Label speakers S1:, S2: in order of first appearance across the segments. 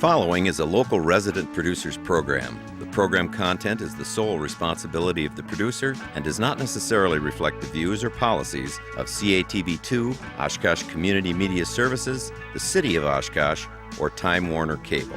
S1: following is a local resident producers program. The program content is the sole responsibility of the producer and does not necessarily reflect the views or policies of CATV2, Oshkosh Community Media Services, the City of Oshkosh, or Time Warner Cable.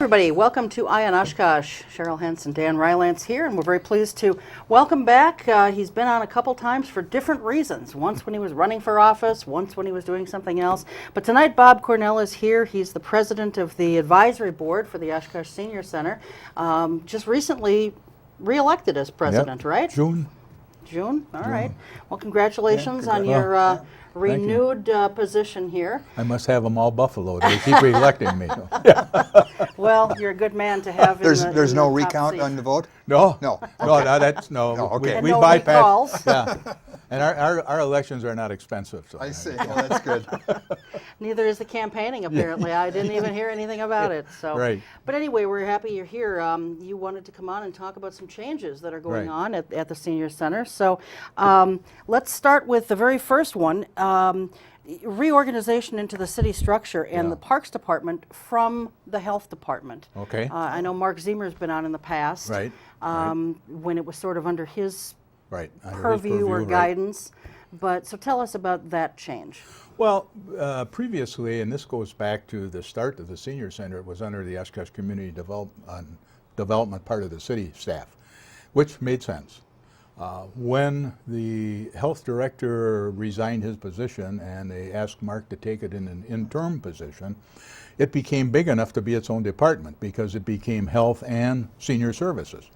S2: Everybody, welcome to Eye on Oshkosh. Cheryl, Hentz, and Dan Rylance here, and we're very pleased to welcome back. He's been on a couple times for different reasons. Once when he was running for office, once when he was doing something else. But tonight, Bob Cornell is here. He's the president of the advisory board for the Oshkosh-Seniors Center. Just recently re-elected as president, right?
S3: June.
S2: All right. Well, congratulations on your renewed position here.
S3: I must have them all buffaloed. They keep re-electing me.
S2: Well, you're a good man to have.
S4: There's no recount on the vote?
S3: No.
S4: No.
S3: That's no.
S4: Okay.
S3: We
S2: no
S3: bypass.
S2: recalls.
S3: Yeah. And our elections are not expensive. So
S4: I see. Well, that's good.
S2: Neither is the campaigning, apparently. I didn't even hear anything about it. So.
S3: Right.
S2: But anyway, we're happy you're here. You wanted to come on and talk about some changes that are going
S3: Right.
S2: on at the Senior Center. So let's start with the very first one. Reorganization into the city structure and the Parks Department from the Health Department.
S3: Okay.
S2: I know Mark Ziemer's been on in the past.
S3: Right.
S2: When it was sort of under his
S3: Right. Under his
S2: purview or
S3: right.
S2: guidance. But so tell us about that change.
S3: Well, previously, and this goes back to the start of the Senior Center, it was under the Oshkosh Community Development part of the city staff, which made sense. When the health director resigned his position and they asked Mark to take it in an interim position, it became big enough to be its own department because it became health and senior services.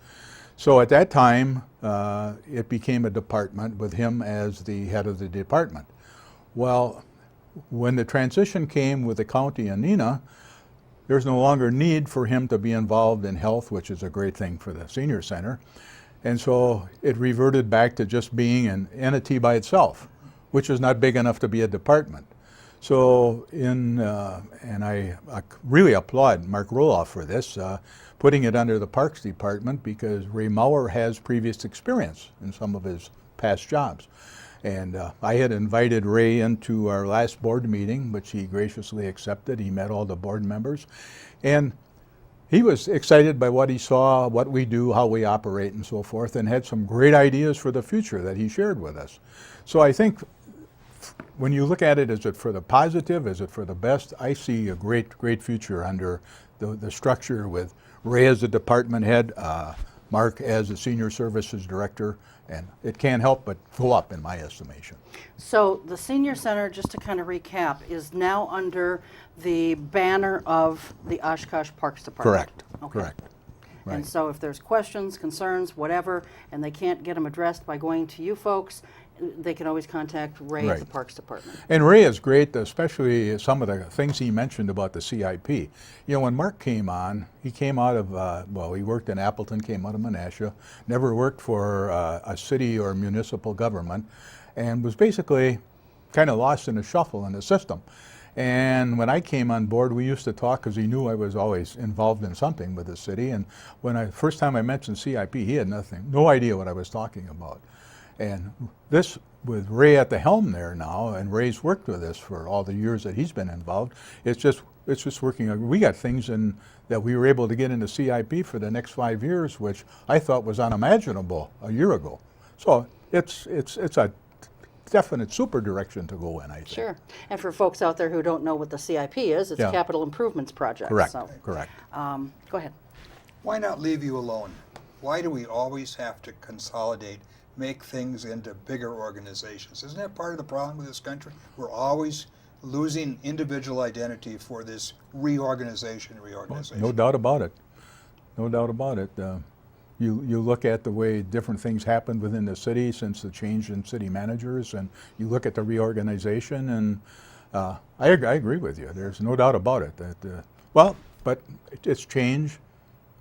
S3: So at that time, it became a department with him as the head of the department. Well, when the transition came with the county and Neenah, there's no longer need for him to be involved in health, which is a great thing for the senior center. And so it reverted back to just being an entity by itself, which is not big enough to be a department. So and I really applaud Mark Roloff for this, putting it under the Parks Department because Ray Maurer has previous experience in some of his past jobs. And I had invited Ray into our last board meeting, which he graciously accepted. He met all the board members. And he was excited by what he saw, what we do, how we operate, and so forth, and had some great ideas for the future that he shared with us. So I think when you look at it, is it for the positive, is it for the best? I see a great future under the structure with Ray as the department head, Mark as the senior services director, and it can't help but go up in my estimation.
S2: So the Senior Center, just to kind of recap, is now under the banner of the Oshkosh Parks Department.
S3: Correct.
S2: Okay.
S3: Correct. Right.
S2: And so if there's questions, concerns, whatever, and they can't get them addressed by going to you folks, they can always contact Ray at the
S3: Right.
S2: Parks Department.
S3: And Ray is great, especially some of the things he mentioned about the CIP. You know, when Mark came on, he came out of, he worked in Appleton, came out of Menasha, never worked for a city or municipal government, and was basically kind of lost in the shuffle in the system. And when I came on board, we used to talk because he knew I was always involved in something with the city. And when first time I mentioned CIP, he had no idea what I was talking about. And this, with Ray at the helm there now, and Ray's worked with us for all the years that he's been involved, it's just working. We got things that we were able to get into CIP for the next 5 years, which I thought was unimaginable a year ago. So it's a definite super direction to go in, I think.
S2: Sure. And for folks out there who don't know what the CIP is, it's
S3: Yeah.
S2: Capital Improvements Project.
S3: Correct,
S2: So,
S3: correct.
S2: go ahead.
S4: Why not leave you alone? Why do we always have to consolidate, make things into bigger organizations? Isn't that part of the problem with this country? We're always losing individual identity for this reorganization.
S3: No doubt about it. No doubt about it. You look at the way different things happened within the city since the change in city managers, and you look at the reorganization, and I agree with you. There's no doubt about it. But it's change,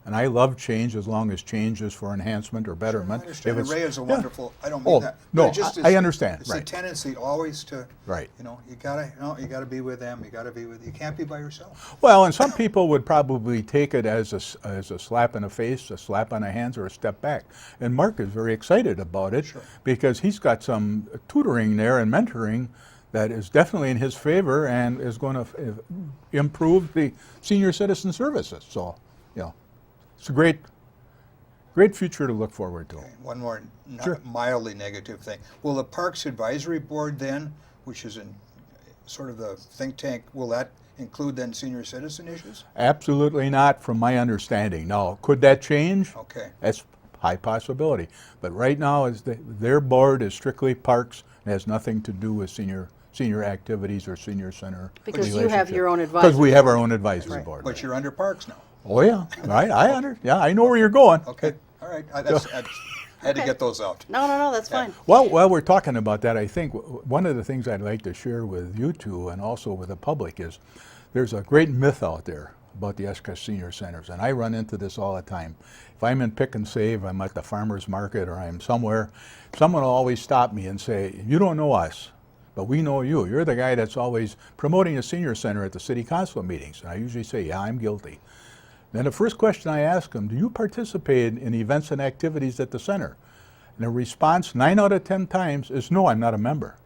S3: and I love change as long as change is for enhancement or betterment.
S4: Sure, I understand. And Ray is a wonderful. I don't
S3: Oh,
S4: mean that.
S3: no,
S4: But it just
S3: I understand.
S4: It's
S3: Right.
S4: a tendency always to.
S3: Right.
S4: You gotta be with them. You can't be by yourself.
S3: Well, and some people would probably take it as a slap in the face, a slap on the hands, or a step back. And Mark is very excited about it because he's got some tutoring there and mentoring that is definitely in his favor and is going to improve the senior citizen services. So, it's a great future to look forward to.
S4: Okay, one more mildly negative thing. Will the Parks Advisory Board then, which is in sort of the think tank, will that include then senior citizen issues?
S3: Absolutely not, from my understanding. Now, could that change?
S4: Okay.
S3: That's high possibility. But right now, their board is strictly parks and has nothing to do with senior activities or senior center.
S2: Because you have your own advisory.
S3: Because we have our own advisory board.
S4: But you're under Parks now.
S3: Oh yeah, right. I know where you're going.
S4: Okay. All right. I had to get those out.
S2: No, that's fine.
S3: Well, while we're talking about that, I think one of the things I'd like to share with you two and also with the public is there's a great myth out there about the Oshkosh Senior Centers, and I run into this all the time. If I'm in Pick and Save, I'm at the farmer's market, or I'm somewhere, someone will always stop me and say, "You don't know us, but we know you. You're the guy that's always promoting a senior center at the city council meetings." And I usually say, "Yeah, I'm guilty." Then the first question I ask them, "Do you participate in events and activities at the center?" And the response 9 out of 10 times is, "No, I'm not a member."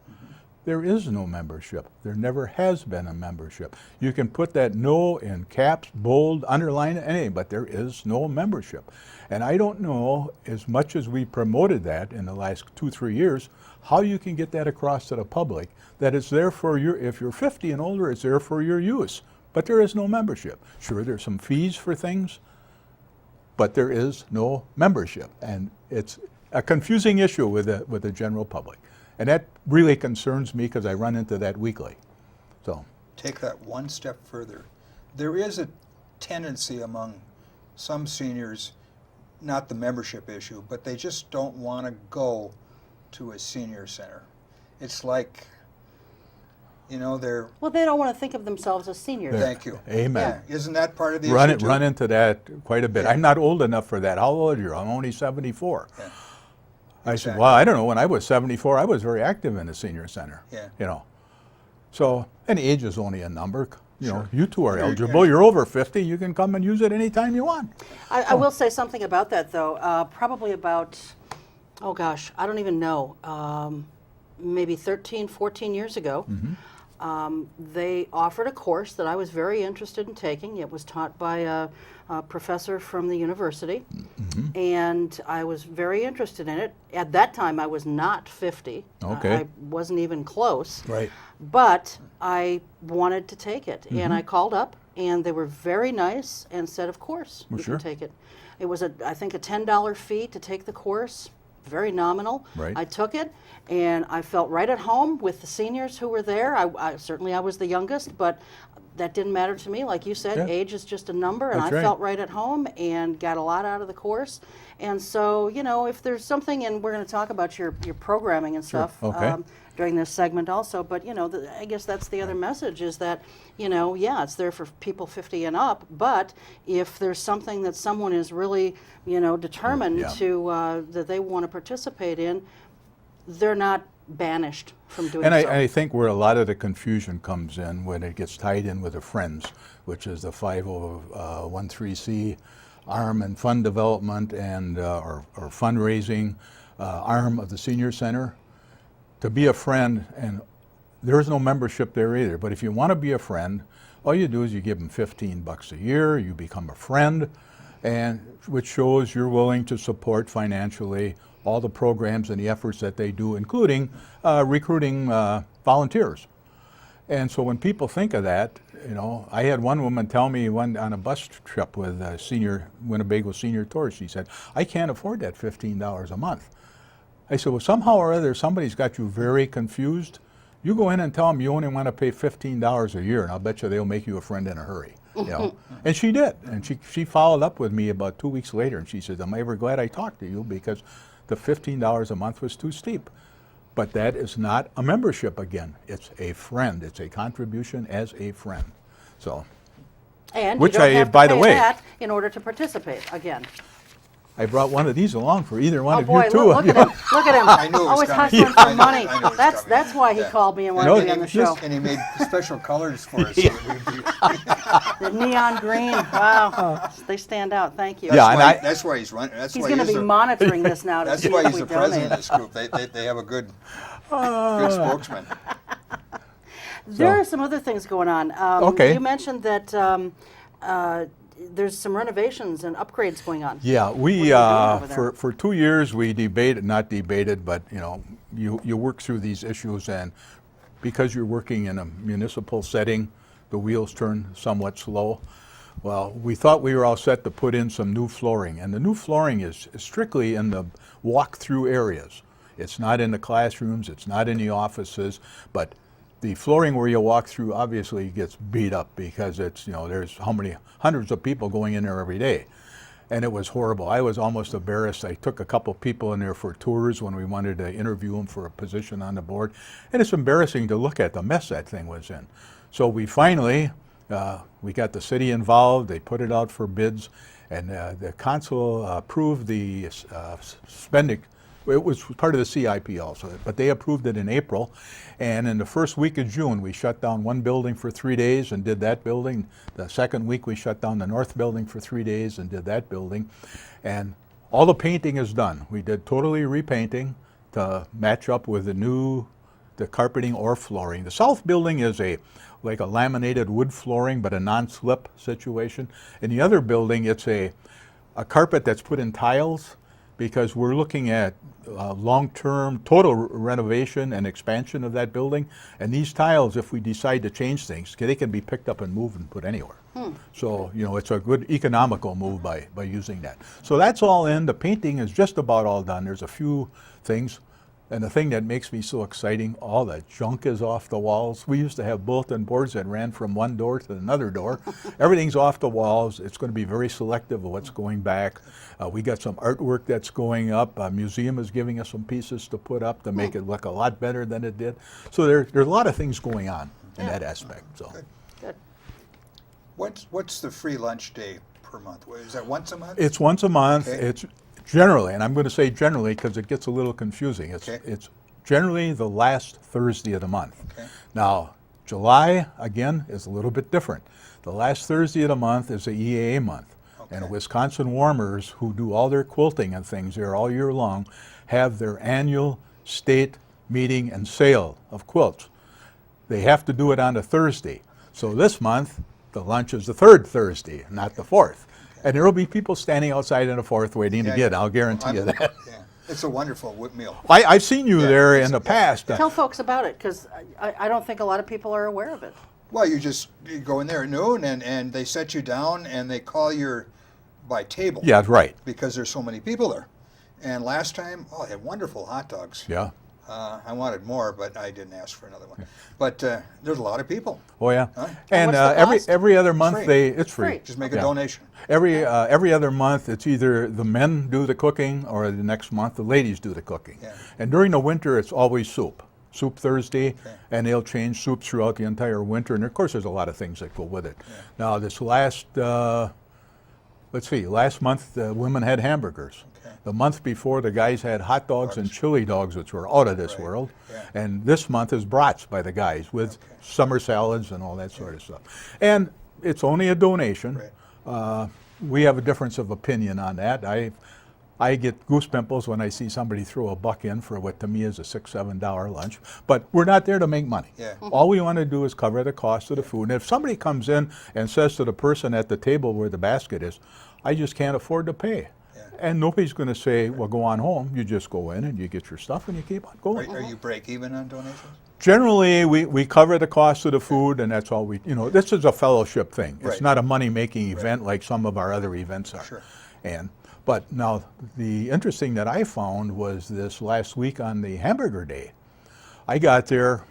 S3: There is no membership. There never has been a membership. You can put that no in caps, bold, underline, anything, but there is no membership. And I don't know, as much as we promoted that in the last 2-3 years, how you can get that across to the public, that it's there for if you're 50 and older, it's there for your use. But there is no membership. Sure, there's some fees for things, but there is no membership. And it's a confusing issue with the general public. And that really concerns me because I run into that weekly. So
S4: Take that one step further. There is a tendency among some seniors, not the membership issue, but they just don't want to go to a senior center. It's like, they're...
S2: Well, they don't want to think of themselves as seniors.
S4: Thank you.
S3: Amen.
S4: Yeah, isn't that part of the issue too?
S3: Run into that quite a bit.
S4: Yeah.
S3: I'm not old enough for that. How old are you? I'm only 74.
S4: Yeah.
S3: I said,
S4: Exactly.
S3: well, I don't know. When I was 74, I was very active in the senior center.
S4: Yeah.
S3: So, and age is only a number.
S4: Sure.
S3: You two are
S4: You're-
S3: eligible. You're over 50. You can come and use it anytime you want.
S2: I will say something about that, though. Probably about, oh gosh, I don't even know, maybe 13, 14 years ago, they offered a course that I was very interested in taking. It was taught by a professor from the university, and I was very interested in it. At that time, I was not 50.
S3: Okay.
S2: I wasn't even close.
S3: Right.
S2: But I wanted to take it, and I called up, and they were very nice and said, of course,
S3: Well,
S2: you
S3: sure.
S2: can take it. It was, I think, a $10 fee to take the course, very nominal.
S3: Right.
S2: I took it, and I felt right at home with the seniors who were there. Certainly I was the youngest, but that didn't matter to me. Like you said,
S3: Yeah.
S2: age is just a number, and
S3: That's
S2: I
S3: right.
S2: felt right at home and got a lot out of the course. And so, if there's something, and we're going to talk about your programming and stuff
S3: Okay.
S2: During this segment also, but I guess that's the other message is that, yeah, it's there for people 50 and up, but if there's something that someone is really, determined
S3: Yeah.
S2: to, that they want to participate in, they're not banished from doing
S3: And
S2: so.
S3: I think where a lot of the confusion comes in when it gets tied in with the Friends, which is the 5013C arm and fund development and or fundraising arm of the senior center. To be a friend, and there is no membership there either, but if you want to be a friend, all you do is you give them $15 a year, you become a friend, and which shows you're willing to support financially all the programs and the efforts that they do, including recruiting volunteers. And so when people think of that, I had one woman tell me on a bus trip with Winnebago Senior Tours, she said, I can't afford that $15 a month. I said, well, somehow or other, somebody's got you very confused. You go in and tell them you only want to pay $15 a year, and I'll bet you they'll make you a friend in a hurry. And she did. And she followed up with me about 2 weeks later, and she said, I'm ever glad I talked to you because the $15 a month was too steep. But that is not a membership again. It's a friend. It's a contribution as a friend. So,
S2: And
S3: which
S2: you don't have to
S3: by the
S2: pay
S3: way,
S2: that in order to participate again.
S3: I brought one of these along for either one
S2: Oh
S3: of
S2: boy,
S3: you too.
S2: look at him! Look at him!
S4: I knew it was
S2: Always
S4: coming.
S2: hustling
S4: I
S2: for
S4: knew-
S2: money.
S4: I knew it was
S2: That's
S4: coming.
S2: why he
S4: Yeah.
S2: called me and wanted
S3: No,
S2: to be on the show.
S4: And he made special colors for us. So that we'd be,
S2: The neon green. Wow, they stand out. Thank you.
S3: Yeah, and
S4: that's why he's running. That's
S2: He's
S4: why
S2: going to
S4: he's
S2: be
S4: the-
S2: monitoring this now to
S4: That's
S2: see
S4: why
S2: if
S4: he's
S2: we
S4: the president
S2: donate.
S4: of this group. They have a good spokesman.
S2: There are some other things going on.
S3: Okay.
S2: You mentioned that there's some renovations and upgrades going on.
S3: Yeah,
S2: What are
S3: we
S2: you doing over there?
S3: for 2 years we not debated, but you work through these issues, and because you're working in a municipal setting, the wheels turn somewhat slow. Well, we thought we were all set to put in some new flooring, and the new flooring is strictly in the walk-through areas. It's not in the classrooms, it's not in the offices, but the flooring where you walk through obviously gets beat up because it's, there's how many hundreds of people going in there every day. And it was horrible. I was almost embarrassed. I took a couple people in there for tours when we wanted to interview them for a position on the board. And it's embarrassing to look at the mess that thing was in. So we finally, we got the city involved. They put it out for bids. And the council approved the spending. It was part of the CIP also, but they approved it in April. And in the first week of June, we shut down one building for 3 days and did that building. The second week, we shut down the north building for 3 days and did that building. And all the painting is done. We did totally repainting to match up with the carpeting or flooring. The south building is like a laminated wood flooring, but a non-slip situation. In the other building, it's a carpet that's put in tiles, because we're looking at long-term total renovation and expansion of that building. And these tiles, if we decide to change things, they can be picked up and moved and put anywhere. So, it's a good economical move by using that. So that's all in. The painting is just about all done. There's a few things. And the thing that makes me so exciting, all the junk is off the walls. We used to have bulletin boards that ran from one door to another door. Everything's off the walls. It's going to be very selective of what's going back. We got some artwork that's going up. A museum is giving us some pieces to put up to make it look a lot better than it did. So there's a lot of things going on in that aspect. So.
S2: Good.
S4: What's the free lunch day per month? Is that once a month?
S3: It's once a month.
S4: Okay.
S3: It's generally, and I'm going to say generally because it gets a little confusing.
S4: Okay.
S3: It's generally the last Thursday of the month.
S4: Okay.
S3: Now, July, again, is a little bit different. The last Thursday of the month is the EAA month. And
S4: Okay.
S3: Wisconsin Warmers, who do all their quilting and things there all year long, have their annual state meeting and sale of quilts. They have to do it on a Thursday. So this month, the lunch is the third Thursday, not the fourth. And there will be people standing outside in the fourth waiting to get it, I'll guarantee you that.
S4: Yeah. It's a wonderful meal.
S3: I've seen you
S4: Yeah,
S3: there
S4: it's-
S3: in the
S4: yeah,
S3: past.
S2: Tell folks about it, because I don't think a lot of people are aware of it.
S4: Well, you go in there at noon and they set you down and they call by table.
S3: Yeah, right.
S4: Because there's so many people there. And last time, they had wonderful hot dogs.
S3: Yeah.
S4: I wanted more, but I didn't ask for another one. But there's a lot of people.
S3: Oh, yeah.
S4: Huh?
S3: And
S2: what's the cost?
S3: every other month,
S4: free.
S3: it's free.
S2: Free.
S4: Just make a
S3: Yeah.
S4: donation.
S3: Every other month, it's either the men do the cooking or the next month the ladies do the cooking.
S4: Yeah.
S3: And during the winter, it's always soup. Soup Thursday,
S4: Okay.
S3: and they'll change soups throughout the entire winter. And of course, there's a lot of things that go with it. Now, this last month, the women had hamburgers.
S4: Okay.
S3: The month before, the guys had hot dogs and chili dogs, which were out of this
S4: Right.
S3: world.
S4: Yeah.
S3: And this month is brats by the guys with summer salads and all that sort of stuff. And it's only a donation.
S4: Right.
S3: We have a difference of opinion on that. I get goose pimples when I see somebody throw a buck in for what to me is a $6, $7 lunch. But we're not there to make money.
S4: Yeah.
S3: All we want to do is cover the cost of the food. And if somebody comes in and says to the person at the table where the basket is, I just can't afford to pay.
S4: Yeah.
S3: And nobody's going to say, well, go on home. You just go in and you get your stuff and you keep on going.
S4: Are you break even on donations?
S3: Generally, we cover the cost of the food, and that's all we, this is a fellowship thing. It's
S4: Right.
S3: not a money-making event like some of our other events are.
S4: Sure.
S3: But now, the interesting that I found was this last week on the Hamburger Day. I got there,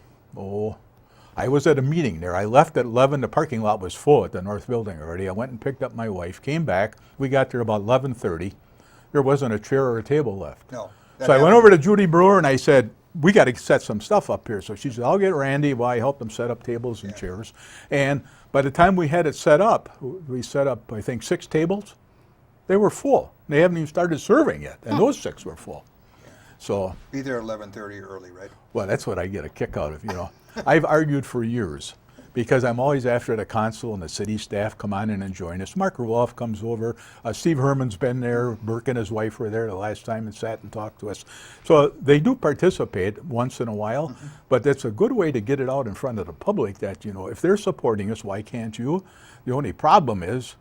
S3: I was at a meeting there. I left at 11, the parking lot was full at the North Building already. I went and picked up my wife, came back. We got there about 11:30. There wasn't a chair or a table left.
S4: No.
S3: So I went over to Judy Brewer and I said, we got to set some stuff up here. So she said, I'll get Randy. Well, I helped them set up tables and chairs. And by the time we had it set up, we set up, I think, 6 tables. They were full. They haven't even started serving yet, and those 6 were full. So,
S4: Be there 11:30 early, right?
S3: well, that's what I get a kick out of, I've argued for years because I'm always after the council and the city staff come on in and join us. Mark Roloff comes over. Steve Herman's been there. Burke and his wife were there the last time and sat and talked to us. So they do participate once in a while, but that's a good way to get it out in front of the public that, if they're supporting us, why can't you? The only problem is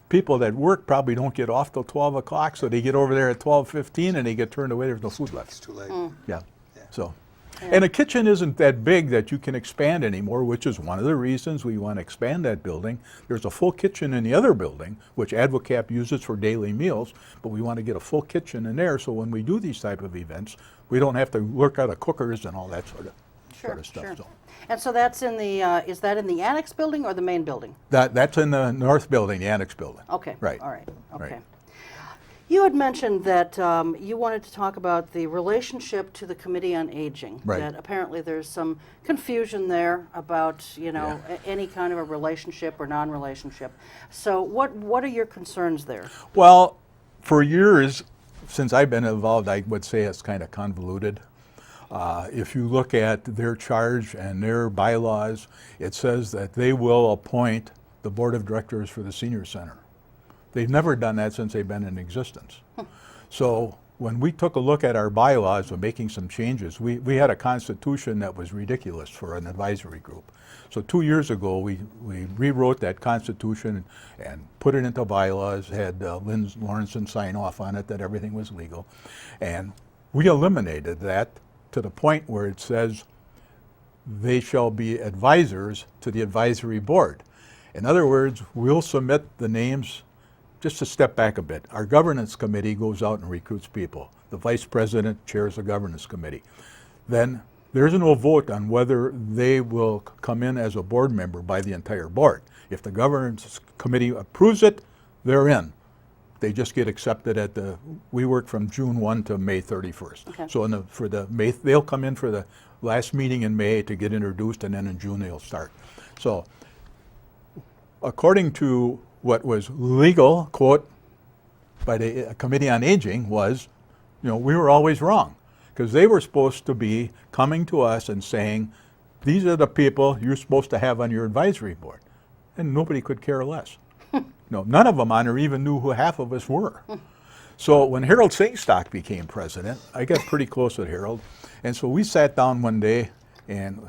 S3: people that work probably don't get off till 12 o'clock, so they get over there at 12:15 and they get turned away. There's no food left.
S4: It's too late.
S3: Yeah. So, and a kitchen isn't that big that you can expand anymore, which is one of the reasons we want to expand that building. There's a full kitchen in the other building, which AdvoCap uses for daily meals, but we want to get a full kitchen in there so when we do these type of events, we don't have to work out of cookers and all that sort of stuff.
S2: Sure.
S3: So
S2: And so that's in the, is that in the annex building or the main building?
S3: that's in the north building, the annex building.
S2: Okay.
S3: Right.
S2: All right. Okay.
S3: Right.
S2: You had mentioned that you wanted to talk about the relationship to the Committee on Aging.
S3: Right.
S2: That apparently there's some confusion there about, any kind of a relationship or non-relationship. So what are your concerns there?
S3: Well, for years, since I've been involved, I would say it's kind of convoluted. If you look at their charge and their bylaws, it says that they will appoint the board of directors for the senior center. They've never done that since they've been in existence. So when we took a look at our bylaws and making some changes, we had a constitution that was ridiculous for an advisory group. So 2 years ago, we rewrote that constitution and put it into bylaws, had Lynn Lawrenson sign off on it, that everything was legal. And we eliminated that to the point where it says they shall be advisors to the advisory board. In other words, we'll submit the names. Just to step back a bit, our governance committee goes out and recruits people. The vice president chairs the governance committee. Then there's no vote on whether they will come in as a board member by the entire board. If the governance committee approves it, they're in. They just get accepted we work from June 1 to May 31st.
S2: Okay.
S3: So they'll come in for the last meeting in May to get introduced, and then in June they'll start. So according to what was legal, quote, by the Committee on Aging was, we were always wrong because they were supposed to be coming to us and saying, these are the people you're supposed to have on your advisory board. And nobody could care less. No, none of them on there even knew who half of us were. So when Harold Singstock became president, I got pretty close with Harold. And so we sat down one day and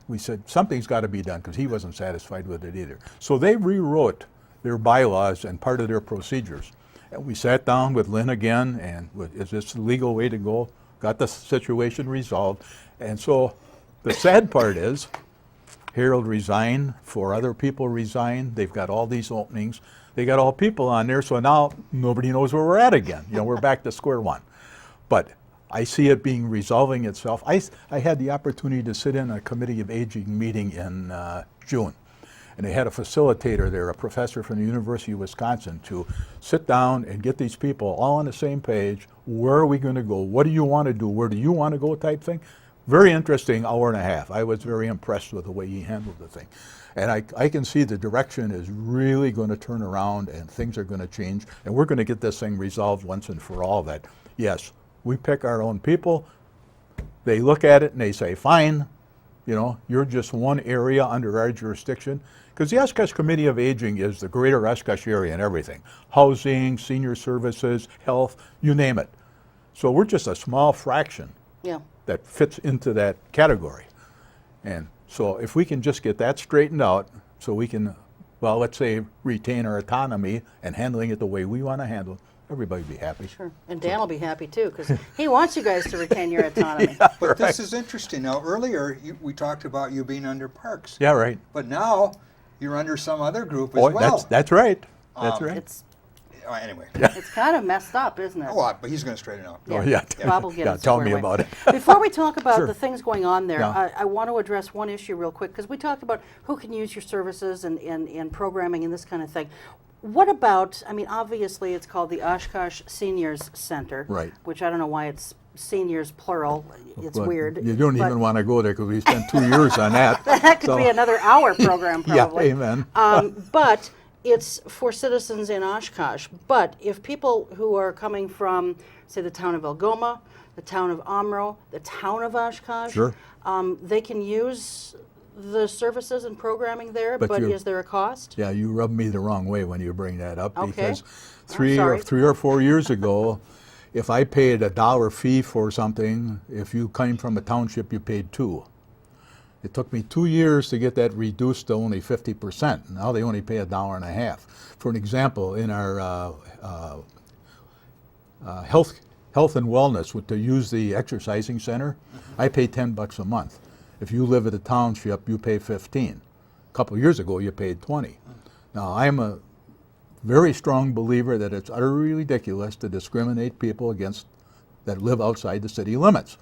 S3: we said, something's got to be done because he wasn't satisfied with it either. So they rewrote their bylaws and part of their procedures. And we sat down with Lynn again, and is this the legal way to go? Got the situation resolved. And so the sad part is, Harold resigned, 4 other people resigned. They've got all these openings. They got all people on there, so now nobody knows where we're at again. We're back to square one. But I see it resolving itself. I had the opportunity to sit in a Committee of Aging meeting in June. And they had a facilitator there, a professor from the University of Wisconsin, to sit down and get these people all on the same page. Where are we going to go? What do you want to do? Where do you want to go type thing? Very interesting hour and a half. I was very impressed with the way he handled the thing. And I can see the direction is really going to turn around and things are going to change. And we're going to get this thing resolved once and for all that, yes, we pick our own people. They look at it and they say, fine, you're just one area under our jurisdiction. Because the Oshkosh Committee of Aging is the greater Oshkosh area and everything. Housing, senior services, health, you name it. So we're just a small fraction that fits into that category. And so if we can just get that straightened out so we can, let's say, retain our autonomy and handling it the way we want to handle it, everybody be happy.
S2: Sure. And Dan will be happy too, because he wants you guys to retain your autonomy.
S4: But this is interesting. Now, earlier we talked about you being under Parks.
S3: Yeah, right.
S4: But now you're under some other group as
S3: Oh,
S4: well.
S3: that's right. That's right.
S2: It's
S4: Anyway.
S2: it's kind of messed up, isn't it?
S4: Oh, but he's going to straighten it out.
S3: Oh, yeah.
S2: Bob will get
S3: Yeah,
S2: it
S3: tell
S2: squared
S3: me
S2: away.
S3: about it.
S2: Before we talk about
S3: Sure.
S2: the things going on there,
S3: Yeah.
S2: I want to address one issue real quick, because we talked about who can use your services and programming and this kind of thing. What about, I mean, obviously it's called the Oshkosh-Seniors Center,
S3: Right.
S2: which I don't know why it's seniors plural. It's
S3: But
S2: weird.
S3: You don't
S2: but
S3: even want to go there because we spent 2 years on that.
S2: That could
S3: So,
S2: be another hour program,
S3: yeah,
S2: probably.
S3: amen.
S2: But it's for citizens in Oshkosh. But if people who are coming from, say, the town of Algoma, the town of Omro, the town of Oshkosh,
S3: Sure.
S2: they can use the services and programming there,
S3: But
S2: but
S3: you-
S2: is there a cost?
S3: Yeah, you rub me the wrong way when you bring that up
S2: Okay.
S3: because
S2: I'm sorry.
S3: 3 or 4 years ago, if I paid $1 fee for something, if you came from a township, you paid $2. It took me 2 years to get that reduced to only 50%. Now they only pay $1.50. For an example, in our health and wellness, to use the exercising center, I pay $10 a month. If you live at a township, you pay 15. A couple of years ago, you paid 20. Now, I'm a very strong believer that it's utterly ridiculous to discriminate people against that live outside the city limits.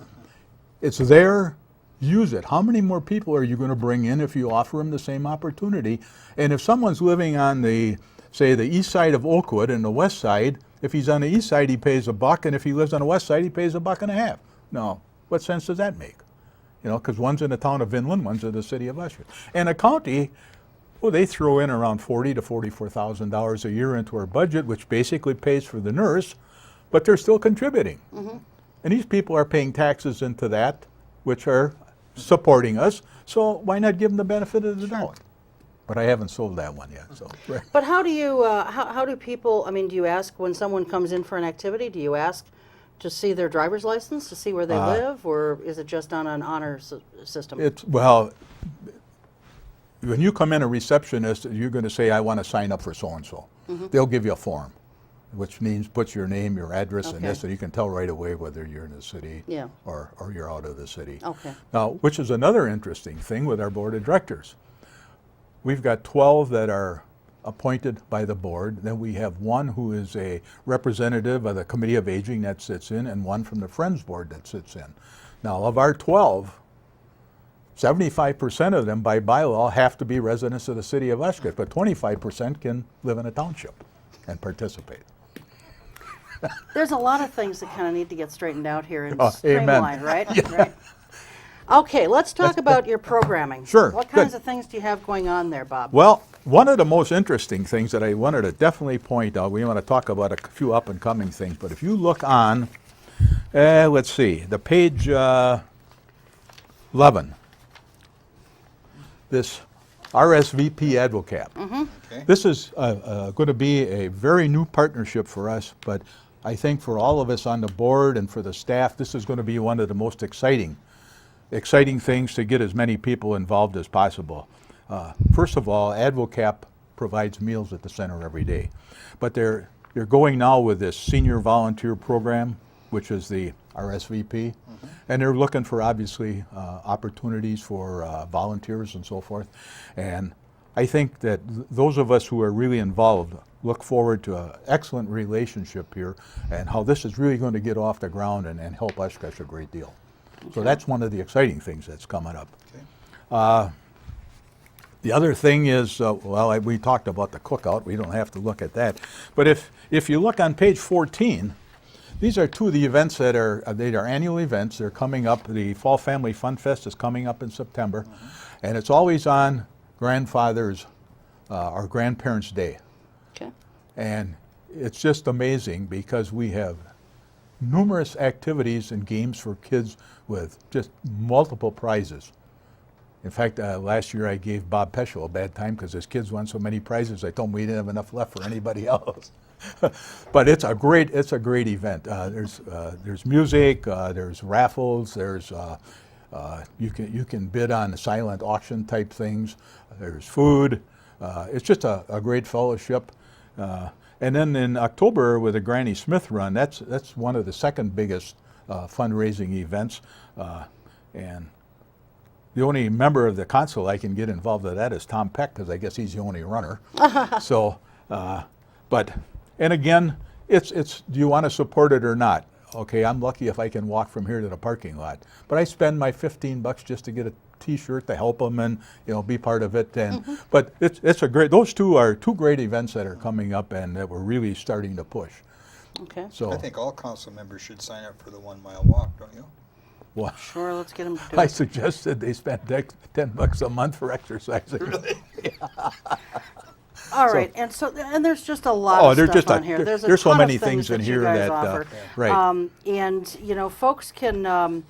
S3: It's there. Use it. How many more people are you going to bring in if you offer them the same opportunity? And if someone's living on the, say, the east side of Oakwood and the west side, if he's on the east side, he pays $1, and if he lives on the west side, he pays $1.50. No, what sense does that make? You know, because one's in the town of Vinland, one's in the city of Oshkosh. And a county, well, they throw in around $40,000 to $44,000 a year into our budget, which basically pays for the nurse, but they're still contributing. And these people are paying taxes into that, which are supporting us. So why not give them the benefit of the doubt? But I haven't sold that one yet. So.
S2: But how do you, how do people, I mean, do you ask when someone comes in for an activity, do you ask to see their driver's license, to see where they live, or is it just on an honor system?
S3: It's, well, when you come in a receptionist, you're going to say, I want to sign up for so-and-so. They'll give you a form, which means put your name, your address, and this, and you can tell right away whether you're in the city or you're out of the city.
S2: Okay.
S3: Now, which is another interesting thing with our board of directors. We've got 12 that are appointed by the board. Then we have one who is a representative of the Committee of Aging that sits in, and one from the Friends Board that sits in. Now, of our 12, 75% of them by bylaw have to be residents of the city of Oshkosh, but 25% can live in a township and participate.
S2: There's a lot of things that kind of need to get straightened out here and
S3: amen.
S2: streamlined, right? Right. Okay, let's talk about your programming.
S3: Sure,
S2: What
S3: good.
S2: kinds of things do you have going on there, Bob?
S3: Well, one of the most interesting things that I wanted to definitely point out, we want to talk about a few up and coming things, but if you look on, let's see, the page 11, this RSVP AdvoCap.
S4: Okay.
S3: This is going to be a very new partnership for us, but I think for all of us on the board and for the staff, this is going to be one of the most exciting things to get as many people involved as possible. First of all, AdvoCap provides meals at the center every day, but they're going now with this senior volunteer program, which is the RSVP, and they're looking for obviously opportunities for volunteers and so forth. And I think that those of us who are really involved look forward to an excellent relationship here and how this is really going to get off the ground and help Oshkosh a great deal. So that's one of the exciting things that's coming up.
S4: Okay.
S3: The other thing is, we talked about the cookout. We don't have to look at that. But if you look on page 14, these are two of the events that are annual events. They're coming up. The Fall Family Fun Fest is coming up in September, and it's always on grandfather's or grandparents' day.
S2: Okay.
S3: And it's just amazing because we have numerous activities and games for kids with just multiple prizes. In fact, last year I gave Bob Peschel a bad time because his kids won so many prizes. I told him we didn't have enough left for anybody else. But it's a great event. There's music, there's raffles, there's you can bid on silent auction type things. There's food. It's just a great fellowship. And then in October with the Granny Smith run, that's one of the second biggest fundraising events. And the only member of the council I can get involved in that is Tom Peck, because I guess he's the only runner. So, and again, it's do you want to support it or not? Okay, I'm lucky if I can walk from here to the parking lot. But I spend my $15 just to get a T-shirt to help them and be part of it. And but it's a great. Those two are two great events that are coming up and that we're really starting to push.
S2: Okay.
S3: So
S4: I think all council members should sign up for the 1 mile walk, don't you?
S3: well,
S2: Sure, let's get them to do
S3: I
S2: it.
S3: suggested they spend $10 a month for exercising. Really?
S2: All right, and there's just a lot
S3: Oh,
S2: of
S3: there's
S2: stuff
S3: just
S2: on here. There's a
S3: there's so
S2: ton
S3: many
S2: of
S3: things in
S2: that
S3: here
S2: you guys
S3: that
S2: offer.
S3: right.
S2: And folks can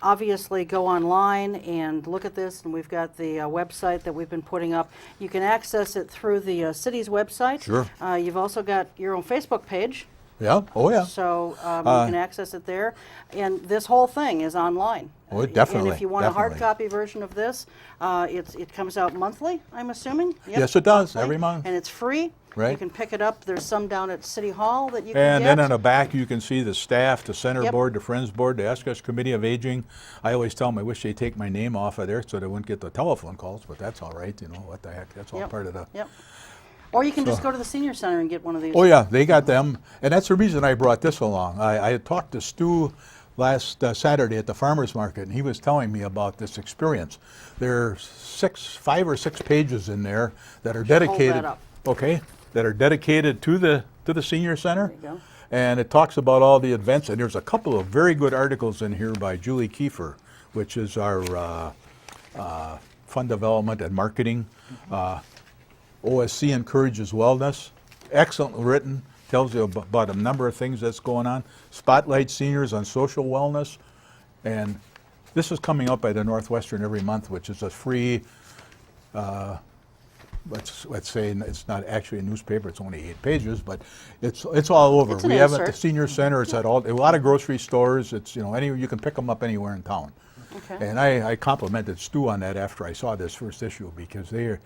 S2: obviously go online and look at this, and we've got the website that we've been putting up. You can access it through the city's website.
S3: Sure.
S2: You've also got your own Facebook page.
S3: Yeah. Oh yeah.
S2: So you can access it there. And this whole thing is online.
S3: Oh, definitely,
S2: And if you want a hard
S3: definitely.
S2: copy version of this, it comes out monthly, I'm assuming? Yep,
S3: Yes, it does,
S2: monthly.
S3: every month.
S2: And it's free.
S3: Right.
S2: You can pick it up. There's some down at City Hall that you can
S3: And
S2: get.
S3: then on the back, you can see the staff, the center
S2: Yep.
S3: board, the Friends board, the Oshkosh Committee of Aging. I always tell them I wish they'd take my name off of there so they wouldn't get the telephone calls, but that's all right. What the heck? That's all
S2: Yep.
S3: part of the.
S2: Yep. Or you can just
S3: So-
S2: go to the senior center and get one of these.
S3: Oh yeah, they got them, and that's the reason I brought this along. I had talked to Stu last Saturday at the farmers market, and he was telling me about this experience. There's 5 or 6 pages in there that are dedicated.
S2: up.
S3: Okay, that are dedicated to the senior center.
S2: There you go.
S3: And it talks about all the events, and there's a couple of very good articles in here by Julie Kiefer, which is our fund development and marketing. OSC encourages wellness. Excellent written, tells you about a number of things that's going on. Spotlight seniors on social wellness. And this is coming up by the Northwestern every month, which is a free, let's say it's not actually a newspaper, it's only 8 pages, but it's all over.
S2: It's an
S3: We have it at the
S2: insert.
S3: senior center, it's at a lot of grocery stores, it's, you can pick them up anywhere in town.
S2: Okay.
S3: And I complimented Stu on that after I saw this first issue, because they're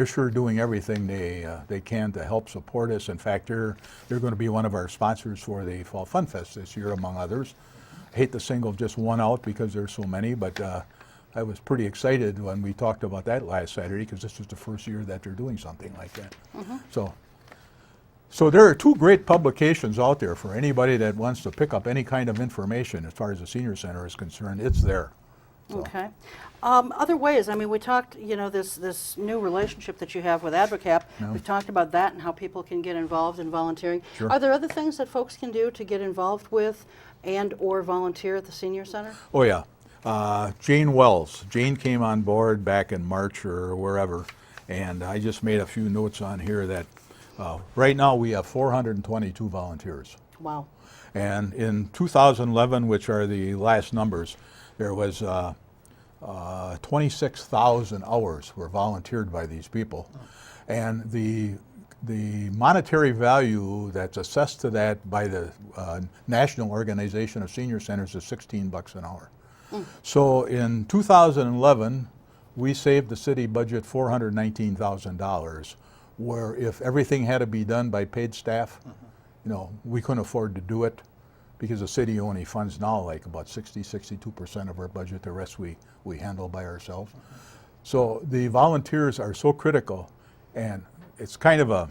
S3: sure doing everything they can to help support us. In fact, they're going to be one of our sponsors for the Fall Fun Fest this year, among others. I hate to single just one out because there's so many, but I was pretty excited when we talked about that last Saturday, because this was the first year that they're doing something like that. So there are 2 great publications out there for anybody that wants to pick up any kind of information as far as the senior center is concerned. It's there. So.
S2: Okay. Other ways, we talked, this new relationship that you have with AdvoCap.
S3: Yeah.
S2: We've talked about that and how people can get involved in volunteering.
S3: Sure.
S2: Are there other things that folks can do to get involved with and or volunteer at the senior center?
S3: Oh yeah, Jane Wells. Jane came on board back in March or wherever, and I just made a few notes on here that right now we have 422 volunteers.
S2: Wow.
S3: And in 2011, which are the last numbers, there was 26,000 hours were volunteered by these people, and the monetary value that's assessed to that by the National Organization of Senior Centers is $16 an hour. So in 2011, we saved the city budget $419,000, where if everything had to be done by paid staff, we couldn't afford to do it, because the city only funds now like about 62% of our budget. The rest we handle by ourselves. So the volunteers are so critical, and it's kind of a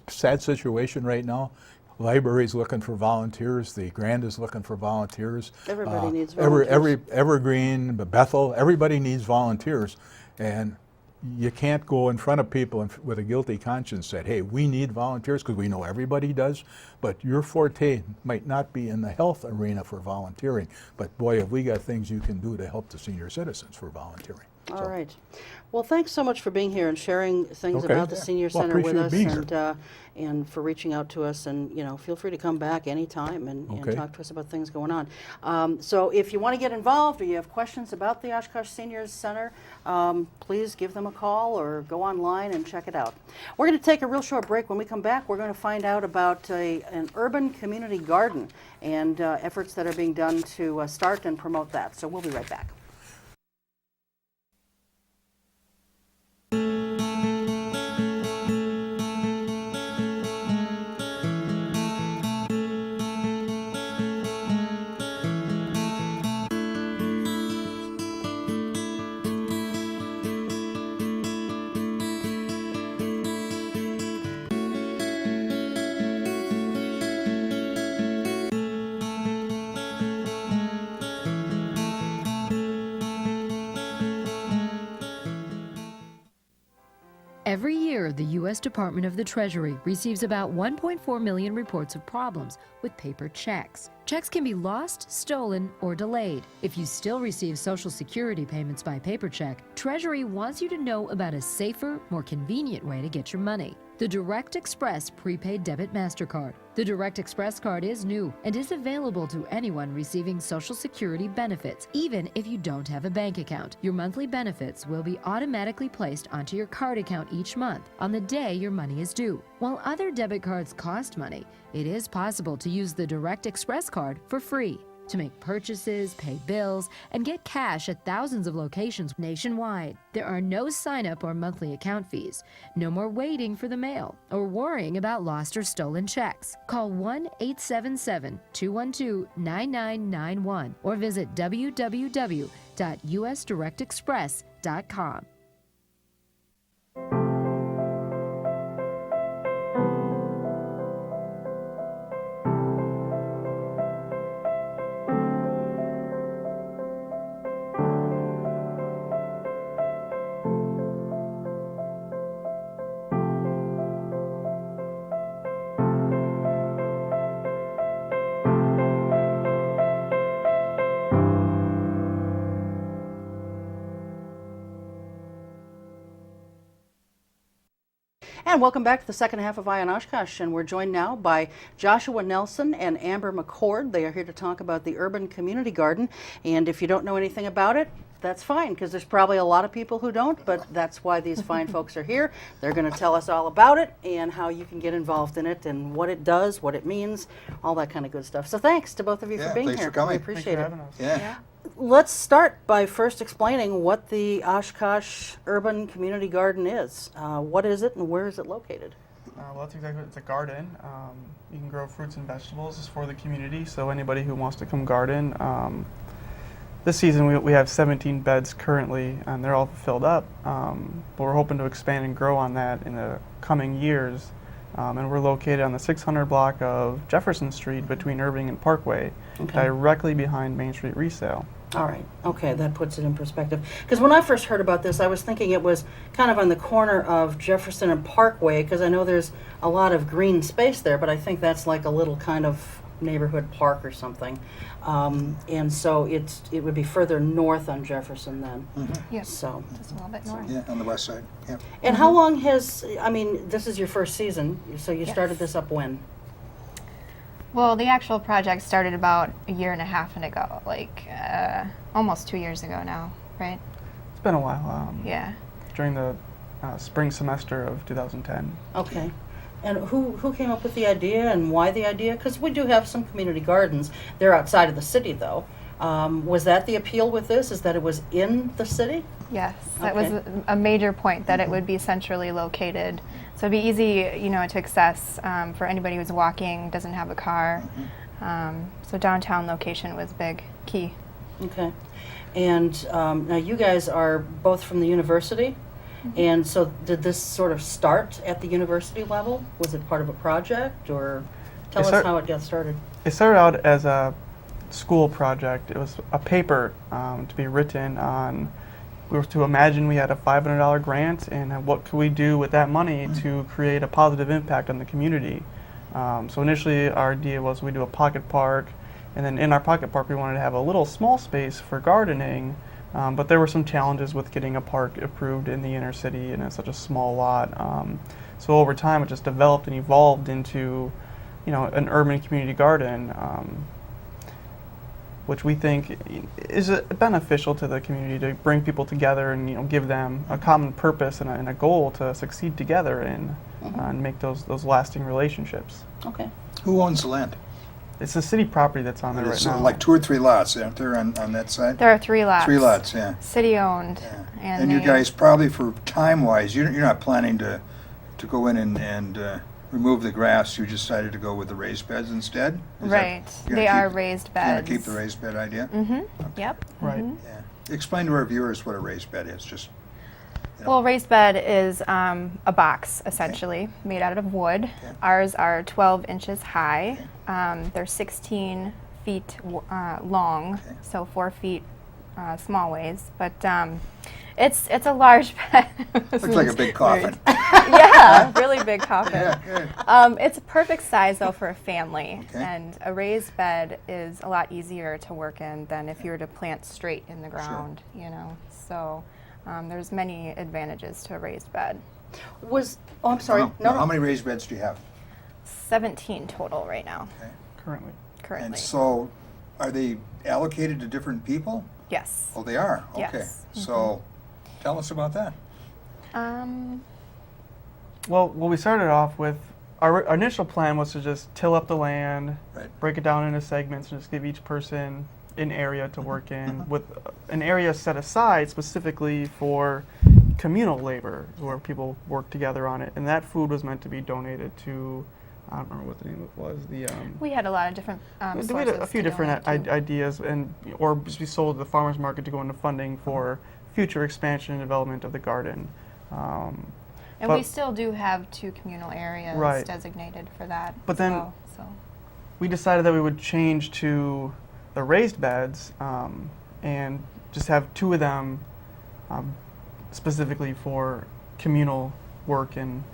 S3: sad situation right now. Library's looking for volunteers. The Grand is looking for volunteers.
S2: Everybody needs volunteers.
S3: Evergreen, Bethel, everybody needs volunteers. And you can't go in front of people with a guilty conscience that, hey, we need volunteers, because we know everybody does, but your forte might not be in the health arena for volunteering. But boy, have we got things you can do to help the senior citizens for volunteering.
S2: All right. Well, thanks so much for being here and sharing things
S3: Okay.
S2: about the senior
S3: Well,
S2: center with
S3: appreciate
S2: us,
S3: being here.
S2: and for reaching out to us. And feel free to come back anytime and
S3: Okay.
S2: talk to us about things going on. So if you want to get involved or you have questions about the Oshkosh Seniors Center, please give them a call or go online and check it out. We're going to take a real short break. When we come back, we're going to find out about an urban community garden and efforts that are being done to start and promote that. So we'll be right back.
S5: Every year, the U.S. Department of the Treasury receives about 1.4 million reports of problems with paper checks. Checks can be lost, stolen, or delayed. If you still receive Social Security payments by paper check, Treasury wants you to know about a safer, more convenient way to get your money. The Direct Express Prepaid Debit MasterCard. The Direct Express card is new and is available to anyone receiving Social Security benefits, even if you don't have a bank account. Your monthly benefits will be automatically placed onto your card account each month on the day your money is due. While other debit cards cost money, it is possible to use the Direct Express card for free to make purchases, pay bills, and get cash at thousands of locations nationwide. There are no sign-up or monthly account fees. No more waiting for the mail or worrying about lost or stolen checks. Call 1-877-212-9991 or visit www.usdirectexpress.com.
S2: And welcome back to the second half of Eye on Oshkosh, and we're joined now by Joshua Nelson and Amber McCord. They are here to talk about the Urban Community Garden, and if you don't know anything about it, that's fine, because there's probably a lot of people who don't, but that's why these fine folks are here. They're going to tell us all about it and how you can get involved in it and what it does, what it means, all that kind of good stuff. So thanks to both of you for being
S4: thanks
S2: here.
S4: for coming.
S2: We appreciate it.
S4: Yeah.
S2: Let's start by first explaining what the Oshkosh Urban Community Garden is. What is it and where is it located?
S6: Well, that's exactly what it's a garden. You can grow fruits and vegetables. It's for the community, so anybody who wants to come garden. This season we have 17 beds currently, and they're all filled up, but we're hoping to expand and grow on that in the coming years. And we're located on the 600 block of Jefferson Street between Irving and Parkway, directly behind Main Street Resale.
S2: All right. Okay, that puts it in perspective. Because when I first heard about this, I was thinking it was kind of on the corner of Jefferson and Parkway, because I know there's a lot of green space there, but I think that's like a little kind of neighborhood park or something. And so it would be further north on Jefferson then.
S4: Mm-hmm.
S7: Yep.
S2: So.
S7: Just a little bit north.
S4: Yeah, on the west side. Yeah.
S2: And how long has, I mean, this is your first season, so you started this up when?
S7: Well, the actual project started about a year and a half ago, like almost 2 years ago now, right?
S6: It's been a while.
S7: Yeah.
S6: During the spring semester of 2010.
S2: Okay. And who came up with the idea and why the idea? Because we do have some community gardens. They're outside of the city, though. Was that the appeal with this, is that it was in the city?
S7: Yes, that
S2: Okay.
S7: was a major point, that it would be centrally located. So it'd be easy, to access for anybody who's walking, doesn't have a car. So downtown location was key.
S2: Okay. And now you guys are both from the university. And so did this sort of start at the university level? Was it part of a project, or tell us how it got started?
S6: It started out as a school project. It was a paper to be written on. We were to imagine we had a $500 grant, and what could we do with that money to create a positive impact on the community. So initially our idea was we do a pocket park, and then in our pocket park we wanted to have a little small space for gardening. But there were some challenges with getting a park approved in the inner city, and it's such a small lot. So over time, it just developed and evolved into, an urban community garden, which we think is beneficial to the community, to bring people together and give them a common purpose and a goal to succeed together and make those lasting relationships.
S2: Okay.
S4: Who owns the land?
S6: It's a city property that's on there right
S4: It's
S6: now.
S4: like 2 or 3 lots, aren't there, on that side?
S7: There are 3 lots.
S4: 3 lots, yeah.
S7: City owned.
S4: Yeah.
S7: And
S4: you
S7: they-
S4: guys probably, for time-wise, you're not planning to go in and remove the grass. You decided to go with the raised beds instead? Is that-
S7: Right.
S4: you're
S7: They
S4: gonna
S7: are
S4: keep-
S7: raised
S4: You're going
S7: beds.
S4: to keep the raised bed idea?
S7: Mm-hmm. Yep.
S6: Right.
S4: Yeah. Explain to our viewers what a raised bed is, just.
S7: Well, raised bed is a box, essentially, made out of wood.
S4: Okay.
S7: Ours are 12 inches high. They're 16 feet long,
S4: Okay.
S7: so 4 feet small ways. But It's a large bed.
S4: Looks like a big coffin.
S7: Yeah, really big coffin.
S4: Yeah.
S7: It's a perfect size though for a family,
S4: Okay.
S7: and a raised bed is a lot easier to work in than if you were to plant straight in the ground. You know, so there's many advantages to a raised bed.
S2: I'm sorry.
S4: Now, how many raised beds do you have?
S7: 17 total right now.
S4: Okay.
S6: Currently.
S7: Currently.
S4: And so, are they allocated to different people?
S7: Yes.
S4: Oh, they are? Okay.
S7: Yes.
S4: So, tell us about that.
S6: Well, we started off with, our initial plan was to just till up the land,
S4: Right.
S6: break it down into segments, and just give each person an area to work in, with an area set aside specifically for communal labor, where people work together on it. And that food was meant to be donated to, I don't remember what the name was.
S7: We had a lot of different
S6: we
S7: sources
S6: had a few
S7: to
S6: different
S7: donate to.
S6: ideas, or just be sold to the farmers market to go into funding for future expansion and development of the garden.
S7: And
S6: but
S7: we still do have 2 communal areas
S6: Right.
S7: designated for that.
S6: But
S7: as
S6: then-
S7: well, so.
S6: we decided that we would change to the raised beds and just have 2 of them specifically for communal work and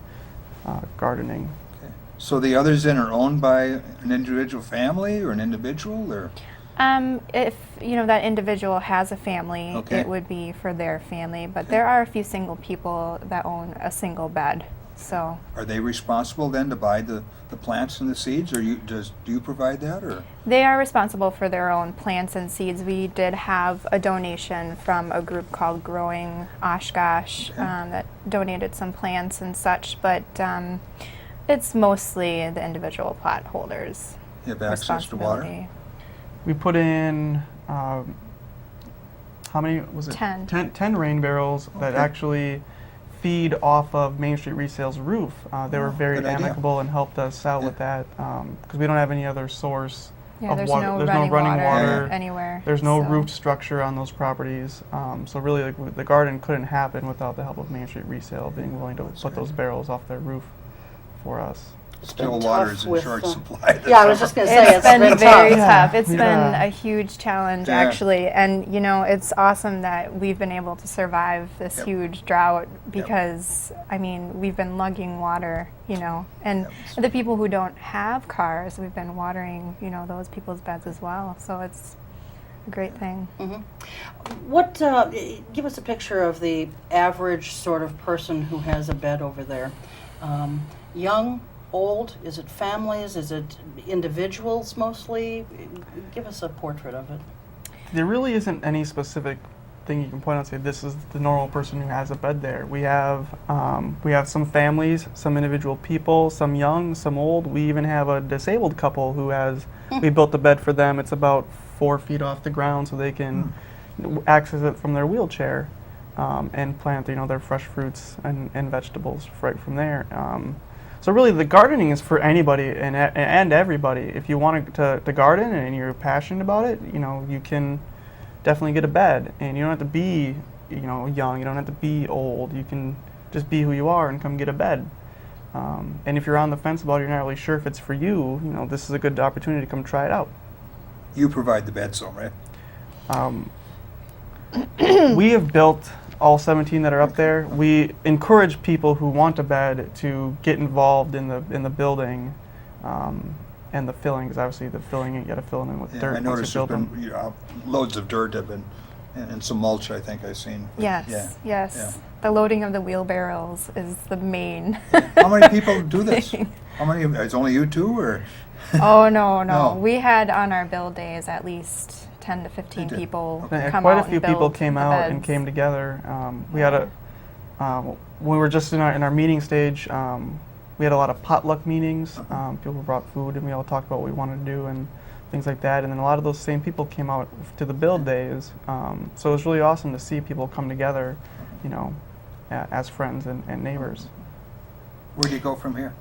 S6: gardening.
S4: Okay. So the others then are owned by an individual family or an individual, or?
S7: If that individual has a family,
S4: Okay.
S7: it would be for their family. But there are a few single people that own a single bed. So
S4: Are they responsible then to buy the plants and the seeds, or do you provide that, or?
S7: they are responsible for their own plants and seeds. We did have a donation from a group called Growing Oshkosh
S4: Okay.
S7: that donated some plants and such. But it's mostly the individual plot holders'
S4: You have access to water?
S7: responsibility.
S6: We put in, how many was it?
S7: 10.
S6: 10 rain barrels that
S4: Okay.
S6: actually feed off of Main Street Resale's roof. They were very
S4: good idea.
S6: amicable and helped us out with that because we don't have any other source
S7: Yeah,
S6: of
S7: there's
S6: water.
S7: no
S6: There's
S7: running,
S6: no running water.
S7: anywhere.
S6: There's no
S7: so.
S6: roofed structure on those properties. So really, the garden couldn't happen without the help of Main Street Resale being willing to put those barrels off their roof for us.
S4: Still
S2: been
S4: water
S2: tough
S4: is in
S2: with,
S4: short supply. this
S2: Yeah, I was
S4: summer.
S2: just going to say,
S7: It's
S2: it's
S7: been
S2: been
S7: very
S2: tough.
S7: tough. It's
S6: Yeah.
S7: been a huge challenge,
S4: Yeah.
S7: actually. And, it's awesome that we've been able to survive this
S4: Yep.
S7: huge drought because, we've been lugging water, and
S4: Yep.
S7: the people who don't have cars, we've been watering, those people's beds as well. So it's a great thing.
S2: What? Give us a picture of the average sort of person who has a bed over there. Young, old? Is it families? Is it individuals mostly? Give us a portrait of it.
S6: There really isn't any specific thing you can point out and say this is the normal person who has a bed there. We have some families, some individual people, some young, some old. We even have a disabled couple who has. We built the bed for them. It's about 4 feet off the ground, so they can access it from their wheelchair and plant their fresh fruits and vegetables right from there. So really, the gardening is for anybody and everybody. If you want to garden and you're passionate about it, you can definitely get a bed. And you don't have to be, young. You don't have to be old. You can just be who you are and come get a bed. And if you're on the fence about it, you're not really sure if it's for you. This is a good opportunity to come try it out.
S4: You provide the beds, though, right?
S6: We have built all 17 that are up there. We encourage people who want a bed to get involved in the building and the filling, because obviously the filling, you got to fill them in with
S4: Yeah,
S6: dirt.
S4: I
S6: once you
S4: noticed there's
S6: build them.
S4: been loads of dirt have been, and some mulch, I think I've seen.
S7: Yes,
S4: Yeah.
S7: yes.
S4: Yeah.
S7: The loading of the wheelbarrows is the main.
S4: How many people do this? How many? It's only you two, or?
S7: Oh, no.
S4: No.
S7: We had on our build days at least 10 to 15
S4: did.
S7: people
S6: Yeah,
S7: come
S6: quite
S7: out
S6: a few
S7: and
S6: people
S7: build
S6: came
S7: the
S6: out and
S7: beds.
S6: came together. We had we were just in our meeting stage. We had a lot of potluck meetings. People brought food and we all talked about what we wanted to do and things like that. And then a lot of those same people came out to the build days. So it was really awesome to see people come together, as friends and neighbors.
S4: Where do you go from here?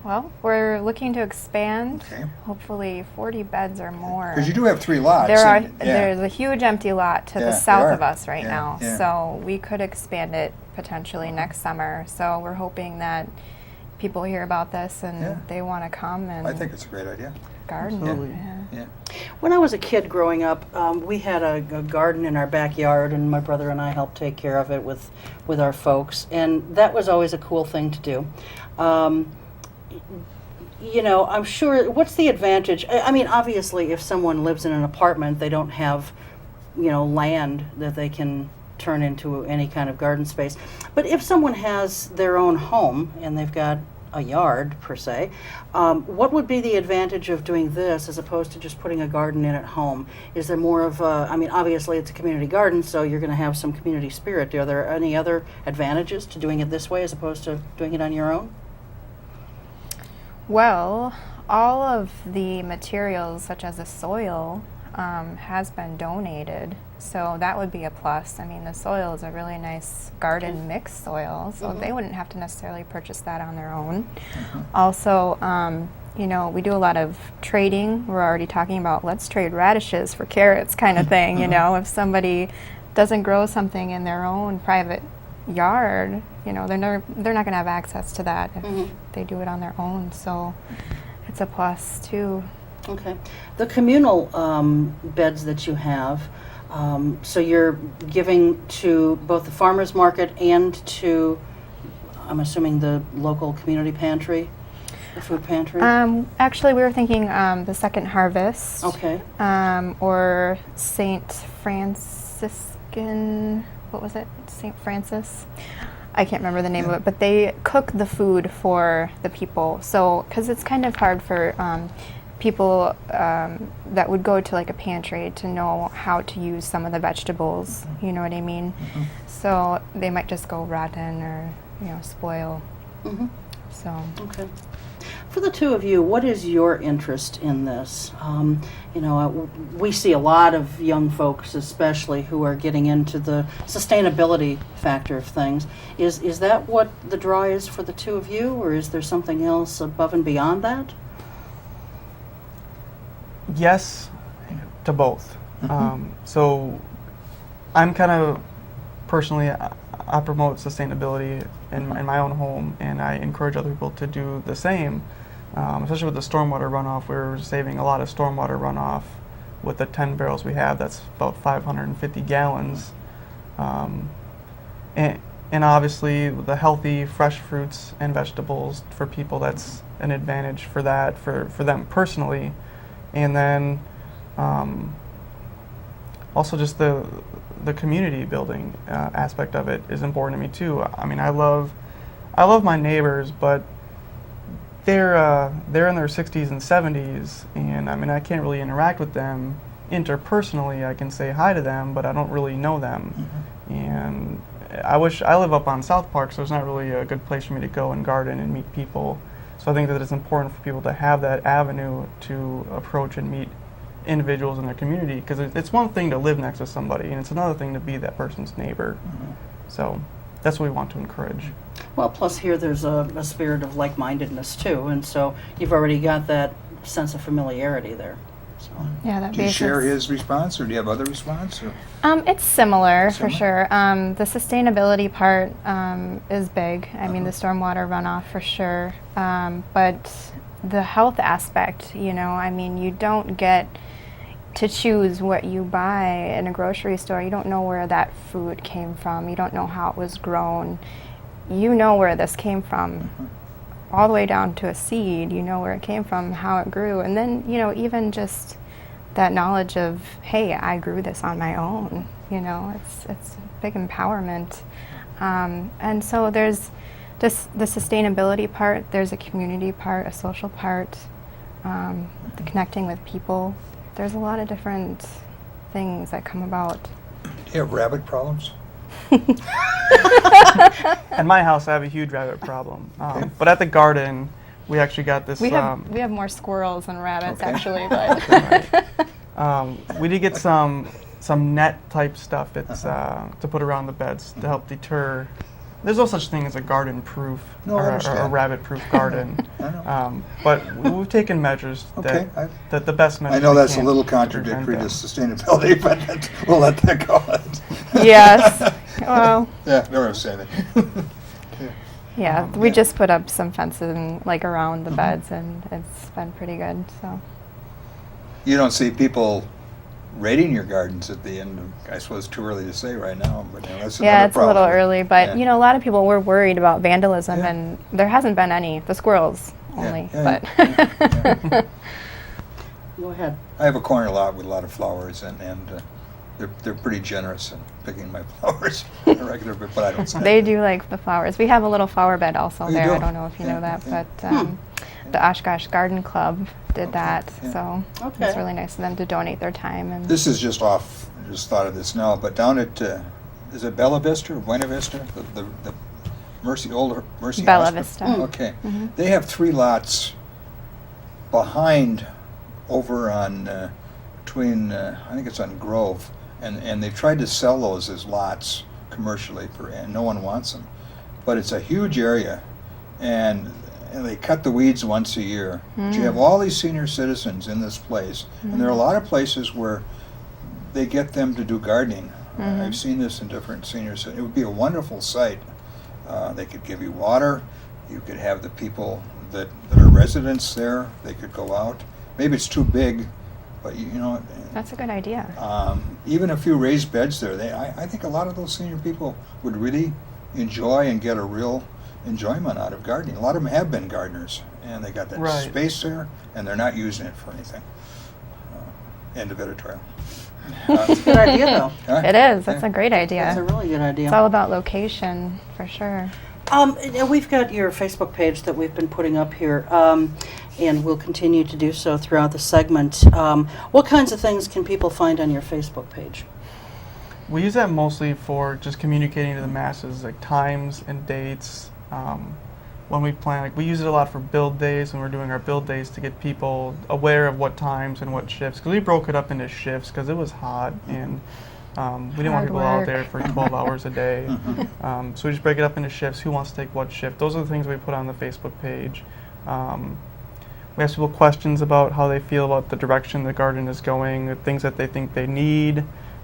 S7: Well, we're looking to expand,
S4: Okay.
S7: hopefully 40 beds or more.
S4: Because you do have 3 lots.
S7: There's a huge empty lot to
S4: Yeah,
S7: the
S4: there
S7: south
S4: are.
S7: of us right
S4: Yeah,
S7: now,
S4: yeah.
S7: so we could expand it potentially next summer. So we're hoping that people hear about this and
S4: Yeah.
S7: they want to come and
S4: I think it's a great idea.
S7: garden.
S6: Absolutely.
S7: Yeah.
S4: Yeah.
S2: When I was a kid growing up, we had a garden in our backyard, and my brother and I helped take care of it with our folks, and that was always a cool thing to do. You know, I'm sure, what's the advantage? I mean, obviously, if someone lives in an apartment, they don't have, you know, land that they can turn into any kind of garden space. But if someone has their own home and they've got a yard, per se, what would be the advantage of doing this as opposed to just putting a garden in at home? Is there more of a, I mean, obviously it's a community garden, so you're going to have some community spirit. Are there any other advantages to doing it this way as opposed to doing it on your own?
S7: Well, all of the materials, such as the soil, has been donated, so that would be a plus. I mean, the soil is a really nice garden mix soil, so they wouldn't have to necessarily purchase that on their own. Also, you know, we do a lot of trading. We're already talking about let's trade radishes for carrots kind of thing. You know, if somebody doesn't grow something in their own private yard, you know, they're not going to have access to that if they do it on their own. So it's a plus too.
S2: Okay. The communal beds that you have, so you're giving to both the farmers market and to, I'm assuming, the local community pantry, the food pantry?
S7: Actually, we were thinking the Second Harvest.
S2: Okay.
S7: Or St. Franciscan, what was it? St. Francis? I can't remember the name of it, but they cook the food for the people. So, because it's kind of hard for people that would go to like a pantry to know how to use some of the vegetables, you know what I mean? So they might just go rotten or, you know, spoil. So.
S2: Okay. For the two of you, what is your interest in this? You know, we see a lot of young folks, especially, who are getting into the sustainability factor of things. Is that what the draw is for the two of you, or is there something else above and beyond that?
S6: Yes to both. So I'm kind of personally, I promote sustainability in my own home, and I encourage other people to do the same. Especially with the stormwater runoff, we're saving a lot of stormwater runoff with the 10 barrels we have. That's about 550 gallons. And obviously the healthy fresh fruits and vegetables for people, that's an advantage for that, for them personally. And then also just the community building aspect of it is important to me too. I mean, I love my neighbors, but they're in their 60s and 70s, and I mean, I can't really interact with them interpersonally. I can say hi to them, but I don't really know them. And I live up on South Park, so there's not really a good place for me to go and garden and meet people. So I think that it's important for people to have that avenue to approach and meet individuals in their community, because it's one thing to live next to somebody, and it's another thing to be that person's neighbor. So that's what we want to encourage.
S2: Well, plus here there's a spirit of like-mindedness too, and so you've already got that sense of familiarity there. So.
S7: Yeah, that
S4: Do you share his response, or do you have other response? Or?
S7: It's similar for sure. The sustainability part is big. I mean, the stormwater runoff for sure. But the health aspect, you know, I mean, you don't get to choose what you buy in a grocery store. You don't know where that food came from. You don't know how it was grown. You know where this came from, all the way down to a seed. You know where it came from, how it grew, and then, you know, even just that knowledge of, hey, I grew this on my own. You know, it's a big empowerment. And so there's just the sustainability part. There's a community part, a social part, the connecting with people. There's a lot of different things that come about.
S4: Do you have rabbit problems?
S6: In my house, I have a huge rabbit problem. But at the garden, we actually got this.
S7: We have more squirrels than rabbits, actually. But
S6: we did get some net type stuff. It's to put around the beds to help deter. There's no such thing as a garden-proof or a rabbit-proof garden.
S4: I know.
S6: But we've taken measures that the best measures.
S4: I know
S6: we
S4: that's a
S6: can
S4: little
S6: to
S4: contradictory to
S6: prevent
S4: sustainability, but we'll let that go.
S7: yes. Well.
S4: Yeah, no, I'm saying that.
S7: Yeah, we just put up some fencing like around the beds, and it's been pretty good. So.
S4: You don't see people raiding your gardens at the end. I suppose it's too early to say right now, but that's
S7: Yeah,
S4: another
S7: it's a little
S4: problem.
S7: early, but
S4: Yeah.
S7: a lot of people were worried about vandalism,
S4: Yeah.
S7: and there hasn't been any. The squirrels only,
S4: Yeah,
S7: but
S2: Go ahead.
S4: I have a corner lot with a lot of flowers, and they're pretty generous in picking my flowers on a regular, but I don't say
S7: they do like the flowers. We have a little flower bed also
S4: Oh, you
S7: there.
S4: do?
S7: I don't know if you
S4: Yeah,
S7: know that,
S4: yeah.
S7: but the Oshkosh Garden Club did
S4: Okay,
S7: that,
S4: yeah.
S7: so
S2: Okay.
S7: it's really nice of them to donate their time. And
S4: This is just off, just thought of this now, but down at, is it Bella Vista or Buena Vista? The Mercy, old Mercy
S7: Bella
S4: Hospital?
S7: Vista.
S4: Okay.
S7: Mhm.
S4: They have 3 lots behind, over on, between, I think it's on Grove, and they've tried to sell those as lots commercially, and no one wants them. But it's a huge area, and they cut the weeds once a year. But you have all these senior citizens in this place, and there are a lot of places where they get them to do gardening. I've seen this in different senior centers. It would be a wonderful site. They could give you water. You could have the people that are residents there. They could go out. Maybe it's too big, but you know.
S7: that's a good idea.
S4: Even a few raised beds there. I think a lot of those senior people would really enjoy and get a real enjoyment out of gardening. A lot of them have been gardeners, and they got that
S6: Right.
S4: space there, and they're not using it for anything. End of editorial. Uh,
S2: Good idea, though.
S4: huh?
S7: It is. That's
S4: Yeah.
S7: a great idea.
S2: That's a really good idea.
S7: It's all about location, for sure.
S2: And we've got your Facebook page that we've been putting up here, and we'll continue to do so throughout the segment. What kinds of things can people find on your Facebook page?
S6: We use that mostly for just communicating to the masses, like times and dates. When we plan, like we use it a lot for build days when we're doing our build days to get people aware of what times and what shifts. Because we broke it up into shifts because it was hot and we didn't want
S7: Hard
S6: people out
S7: work.
S6: there for 12 hours a day. So we just break it up into shifts. Who wants to take what shift? Those are the things we put on the Facebook page. We ask people questions about how they feel about the direction the garden is going, the things that they think they need,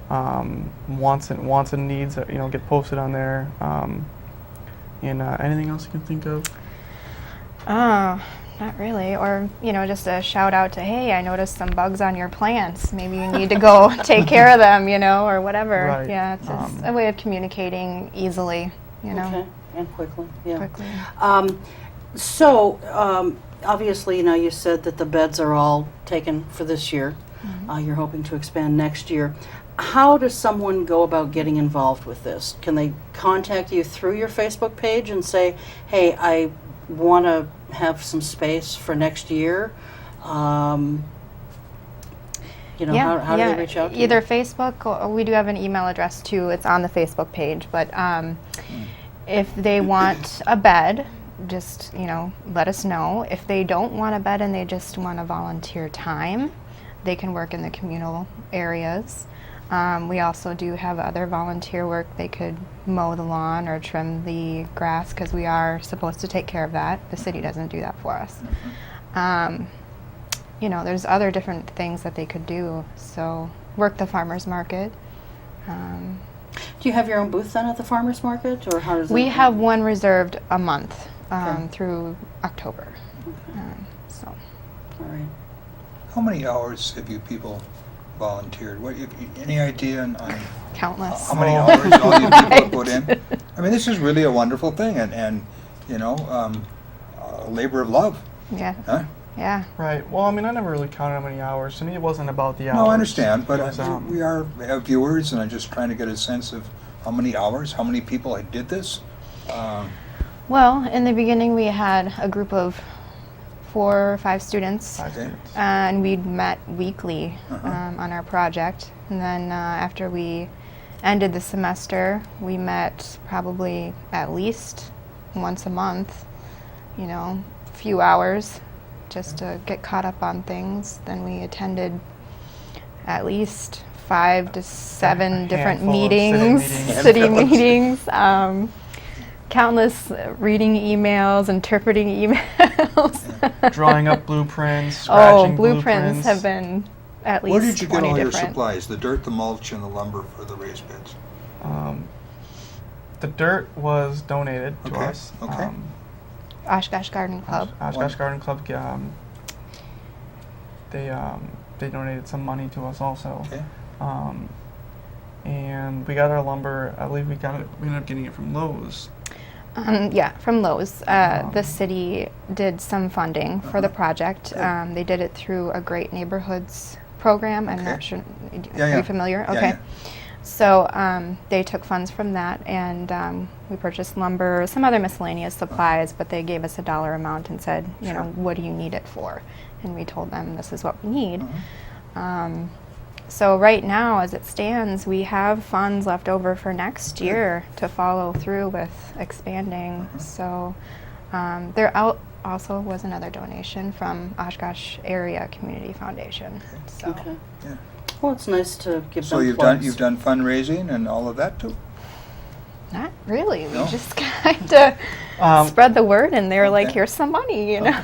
S6: wants and needs that get posted on there. And anything else you can think of?
S7: Oh, not really. Or, just a shout out to, hey, I noticed some bugs on your plants. Maybe you need to go take care of them, or whatever.
S6: Right.
S7: Yeah, it's just a way of communicating easily,
S2: Okay, and quickly, yeah.
S7: quickly.
S2: Obviously, you said that the beds are all taken for this year. You're hoping to expand next year. How does someone go about getting involved with this? Can they contact you through your Facebook page and say, hey, I want to have some space for next year? How do they reach out to
S7: Either
S2: you?
S7: Facebook, or we do have an email address too. It's on the Facebook page. But if they want a bed, just let us know. If they don't want a bed and they just want to volunteer time, they can work in the communal areas. We also do have other volunteer work. They could mow the lawn or trim the grass because we are supposed to take care of that. The city doesn't do that for us. There's other different things that they could do. So work the farmers market.
S2: Do you have your own booth then at the farmer's market, or how does
S7: We
S2: it
S7: have one reserved a month
S2: Okay.
S7: through October. So.
S2: All right.
S4: How many hours have you people volunteered? Any idea on
S7: Countless.
S4: how many hours all you people have put in? I mean, this is really a wonderful thing, and a labor of love.
S7: Yeah.
S4: Huh?
S7: Yeah.
S6: Right. Well, I mean, I never really counted how many hours. To me, it wasn't about the hours.
S4: No, I understand, but
S6: It was,
S4: we have viewers, and I'm just trying to get a sense of how many hours, how many people did this.
S7: Well, in the beginning, we had a group of 4 or 5 students,
S4: Okay.
S7: and we met weekly
S4: Uh-huh.
S7: on our project. And then after we ended the semester, we met probably at least once a month, a few hours just to get caught up on things. Then we attended at least 5 to 7 different
S6: handful of
S7: meetings,
S6: city
S7: city
S4: meetings.
S7: meetings. Countless reading emails, interpreting emails.
S6: Drawing up blueprints, scratching
S7: blueprints have been at least
S4: Where did you get
S7: 20
S4: all your
S7: different.
S4: supplies? The dirt, the mulch, and the lumber for the raised beds?
S6: The dirt was donated to
S4: Okay,
S6: us.
S4: okay.
S7: Oshkosh Garden Club.
S6: Oshkosh Garden Club. They they donated some money to us also.
S4: Okay.
S6: And we got our lumber. I believe we ended up getting it from Lowe's.
S7: Yeah, from Lowe's. The city did some funding for the project. They did it through a Great Neighborhoods program. I'm not sure. Are you familiar?
S4: Yeah,
S7: Okay.
S4: yeah.
S7: So they took funds from that, and we purchased lumber, some other miscellaneous supplies, but they gave us a dollar amount and said, you know, what do you need it for? And we told them this is what we need. So right now, as it stands, we have funds left over for next year to follow through with expanding. So also was another donation from Oshkosh Area Community Foundation. So.
S2: Okay.
S4: Yeah.
S2: Well, it's nice to give
S4: So
S2: them
S4: you've
S2: plugs.
S4: done fundraising and all of that too?
S7: Not really.
S4: No?
S7: We just kind of spread the word, and they were like, "Here's some money," you know.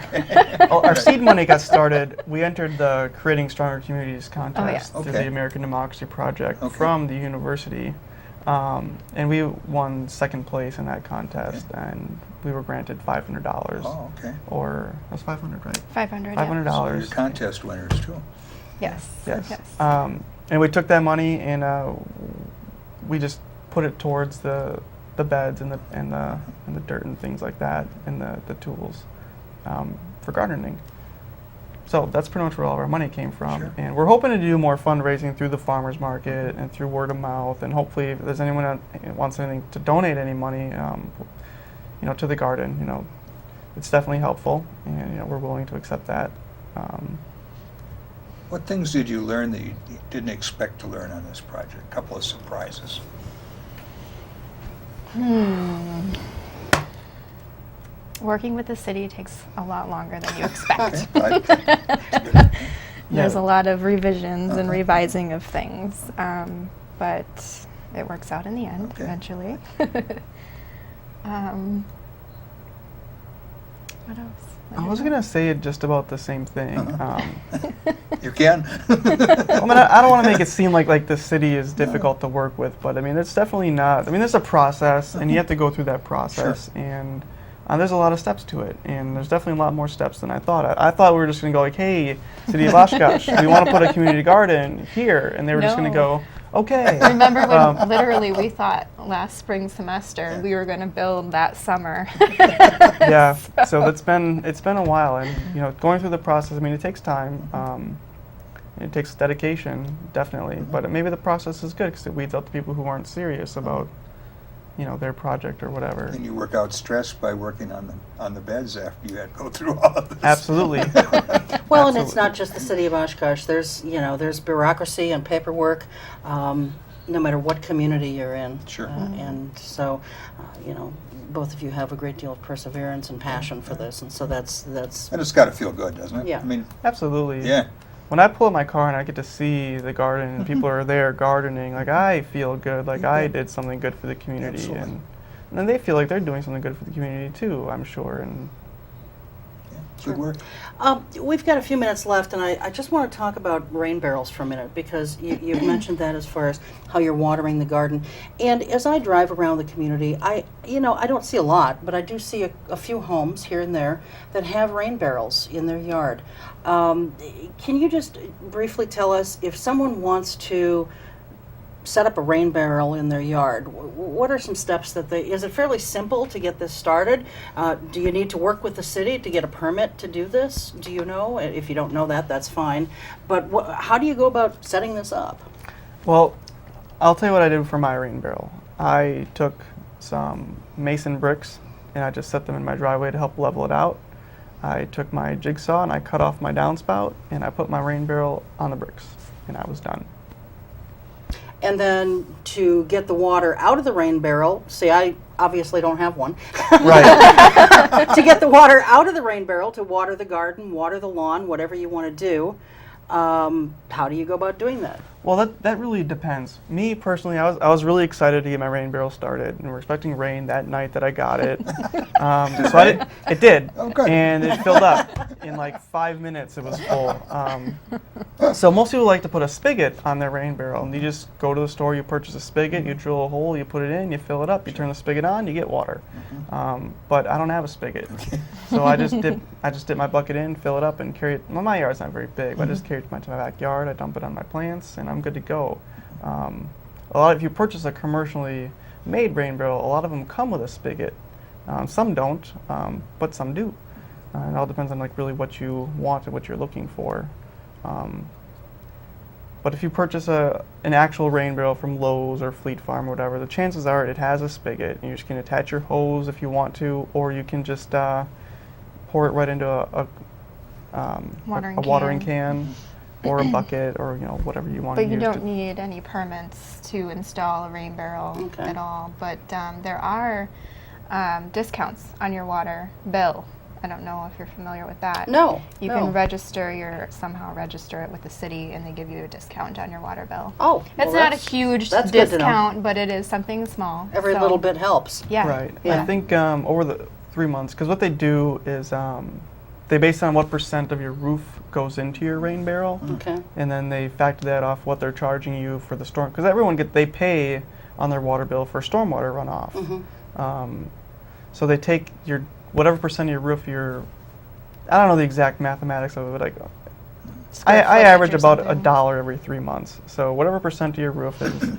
S6: Our seed money got started. We entered the Creating Stronger Communities contest through
S4: Okay.
S6: the American Democracy Project
S4: Okay.
S6: from the university, and we won second place in that contest, and we were granted $500.
S4: Oh, okay.
S6: Or it was 500, right?
S7: 500.
S6: $500.
S4: So you're contest winners too.
S7: Yes.
S6: Yes. And we took that money and we just put it towards the beds and the dirt and things like that, and the tools for gardening. So that's pretty much where all of our money came from.
S4: Sure.
S6: And we're hoping to do more fundraising through the farmers market and through word of mouth. And hopefully, if there's anyone that wants anything to donate any money, you know, to the garden, you know, it's definitely helpful, and you know, we're willing to accept that.
S4: What things did you learn that you didn't expect to learn on this project? A couple of surprises.
S7: Working with the city takes a lot longer than you expect.
S4: Okay.
S7: There's a lot of revisions and revising of things, but it works out in the end
S4: Okay.
S7: eventually. What else?
S6: I was going to say it just about the same thing.
S4: You can?
S6: I mean, I don't want to make it seem like the city is difficult to work with, but I mean, it's definitely not. I mean, there's a process, and you have to go through that process, and there's a lot of steps to it, and there's definitely a lot more steps than I thought. I thought we were just going to go like, hey, City of Oshkosh, we want to put a community garden here, and they were just going to go, okay.
S7: Remember when literally we thought last spring semester we were going to build that summer.
S6: Yeah, so it's been a while, and you know, going through the process, I mean, it takes time. It takes dedication, definitely, but maybe the process is good because it weeds out the people who aren't serious about, you know, their project or whatever.
S4: And you work out stress by working on the beds after you had to go through all of this.
S6: Absolutely.
S2: Well, and it's not just the city of Oshkosh. There's bureaucracy and paperwork, no matter what community you're in.
S4: Sure.
S2: And so, both of you have a great deal of perseverance and passion for this, and so that's.
S4: And it's got to feel good, doesn't it?
S2: Yeah.
S4: I mean,
S6: Absolutely.
S4: yeah.
S6: When I pull up my car and I get to see the garden and people are there gardening, like I feel good, like I did something good for the community,
S4: Absolutely.
S6: and then they feel like they're doing something good for the community too, I'm sure. And
S4: Good work.
S2: We've got a few minutes left, and I just want to talk about rain barrels for a minute, because you've mentioned that as far as how you're watering the garden. And as I drive around the community, I don't see a lot, but I do see a few homes here and there that have rain barrels in their yard. Can you just briefly tell us, if someone wants to set up a rain barrel in their yard, what are some steps is it fairly simple to get this started? Do you need to work with the city to get a permit to do this? Do you know? If you don't know that, that's fine. But how do you go about setting this up?
S6: well, I'll tell you what I did for my rain barrel. I took some mason bricks and I just set them in my driveway to help level it out. I took my jigsaw and I cut off my downspout and I put my rain barrel on the bricks, and I was done.
S2: And then to get the water out of the rain barrel, see, I obviously don't have one.
S6: Right.
S2: To get the water out of the rain barrel, to water the garden, water the lawn, whatever you want to do, how do you go about doing that?
S6: Well, that really depends. Me personally, I was really excited to get my rain barrel started, and we're expecting rain that night that I got it. So it did,
S4: Oh, good.
S6: and it filled up in like 5 minutes. It was full. So most people like to put a spigot on their rain barrel, and you just go to the store, you purchase a spigot, you drill a hole, you put it in, you fill it up, you turn the spigot on, you get water. But I don't have a spigot, so I just dip my bucket in, fill it up, and carry it. Well, my yard's not very big, but I just carry it to my backyard. I dump it on my plants, and I'm good to go. If you purchase a commercially made rain barrel, a lot of them come with a spigot. Some don't, but some do. It all depends on like really what you want and what you're looking for. But if you purchase an actual rain barrel from Lowe's or Fleet Farm or whatever, the chances are it has a spigot, and you just can attach your hose if you want to, or you can just pour it right into a watering can or a bucket, or whatever you want to use.
S7: But you don't need any permits to install a rain barrel at all. But there are discounts on your water bill. I don't know if you're familiar with that.
S2: No.
S7: You can somehow register it with the city, and they give you a discount on your water bill.
S2: Oh,
S7: it's not a huge discount, but it is something small.
S2: Every little bit helps.
S7: Yeah.
S6: Right.
S2: Yeah.
S6: I think over the 3 months, because what they do is they base on what % of your roof goes into your rain barrel, and then they factor that off what they're charging you for the storm. Because they pay on their water bill for stormwater runoff. So they take your whatever % of your roof I don't know the exact mathematics of it, but I average about $1 every 3 months. So whatever % of your roof is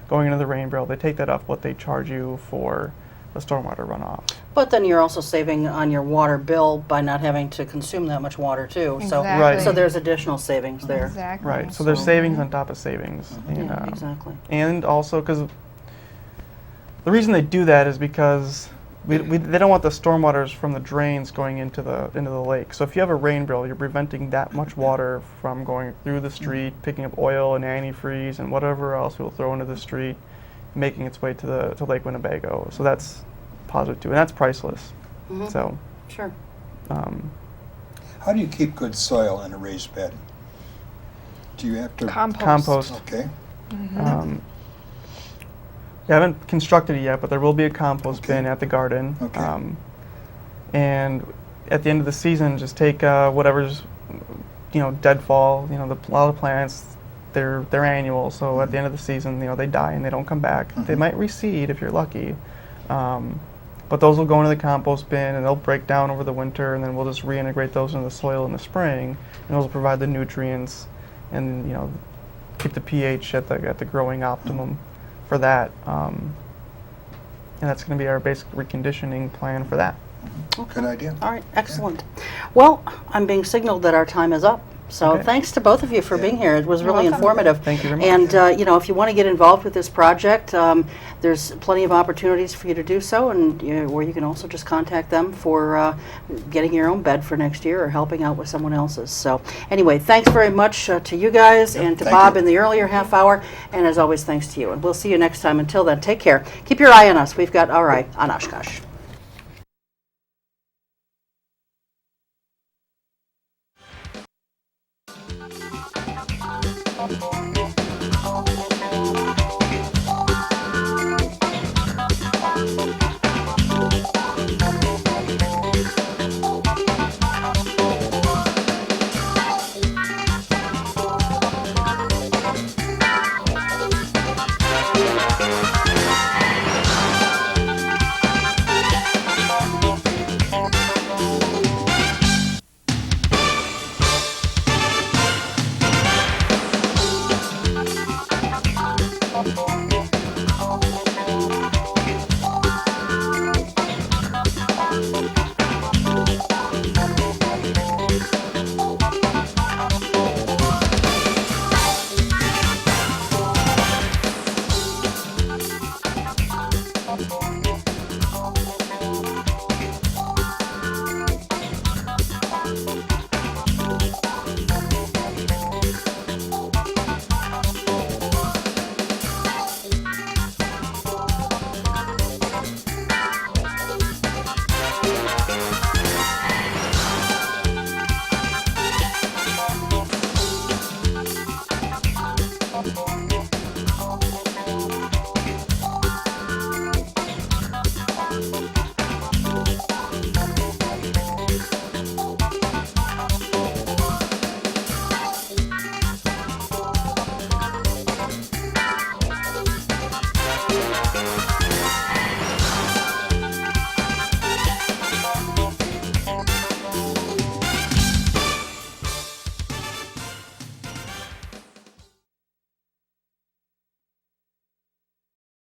S6: going into the rain barrel, they take that off what they charge you for the stormwater runoff.
S2: But then you're also saving on your water bill by not having to consume that much water too. So,
S7: Exactly.
S2: so there's additional savings there.
S7: Exactly.
S6: Right. So there's savings on top of savings. And,
S2: Yeah, exactly.
S6: And also because the reason they do that is because they don't want the stormwaters from the drains going into the lake. So if you have a rain barrel, you're preventing that much water from going through the street, picking up oil and antifreeze and whatever else we'll throw into the street, making its way to Lake Winnebago. So that's positive too, and that's priceless. So
S2: Sure.
S4: How do you keep good soil in a raised bed? Do you have to
S6: compost.
S4: Okay.
S6: I haven't constructed it yet, but there will be a compost bin at the garden.
S4: Okay.
S6: And at the end of the season, just take whatever's deadfall. A lot of plants, they're annual. So at the end of the season, they die and they don't come back. They might reseed if you're lucky, but those will go into the compost bin and they'll break down over the winter, and then we'll just reintegrate those into the soil in the spring, and those will provide the nutrients and keep the pH at the growing optimum for that, and that's going to be our basic reconditioning plan for that.
S4: Good idea.
S2: All right, excellent. Well, I'm being signaled that our time is up. So
S6: Okay.
S2: thanks to both of you for being here. It was really informative.
S6: Thank you very much.
S2: And if you want to get involved with this project, there's plenty of opportunities for you to do so, and where you can also just contact them for getting your own bed for next year or helping out with someone else's. So anyway, thanks very much to you guys and to
S4: thank
S2: Bob
S4: you.
S2: in the earlier half hour, and as always, thanks to you. And we'll see you next time. Until then, take care. Keep your eye on us. We've got our eye on Oshkosh.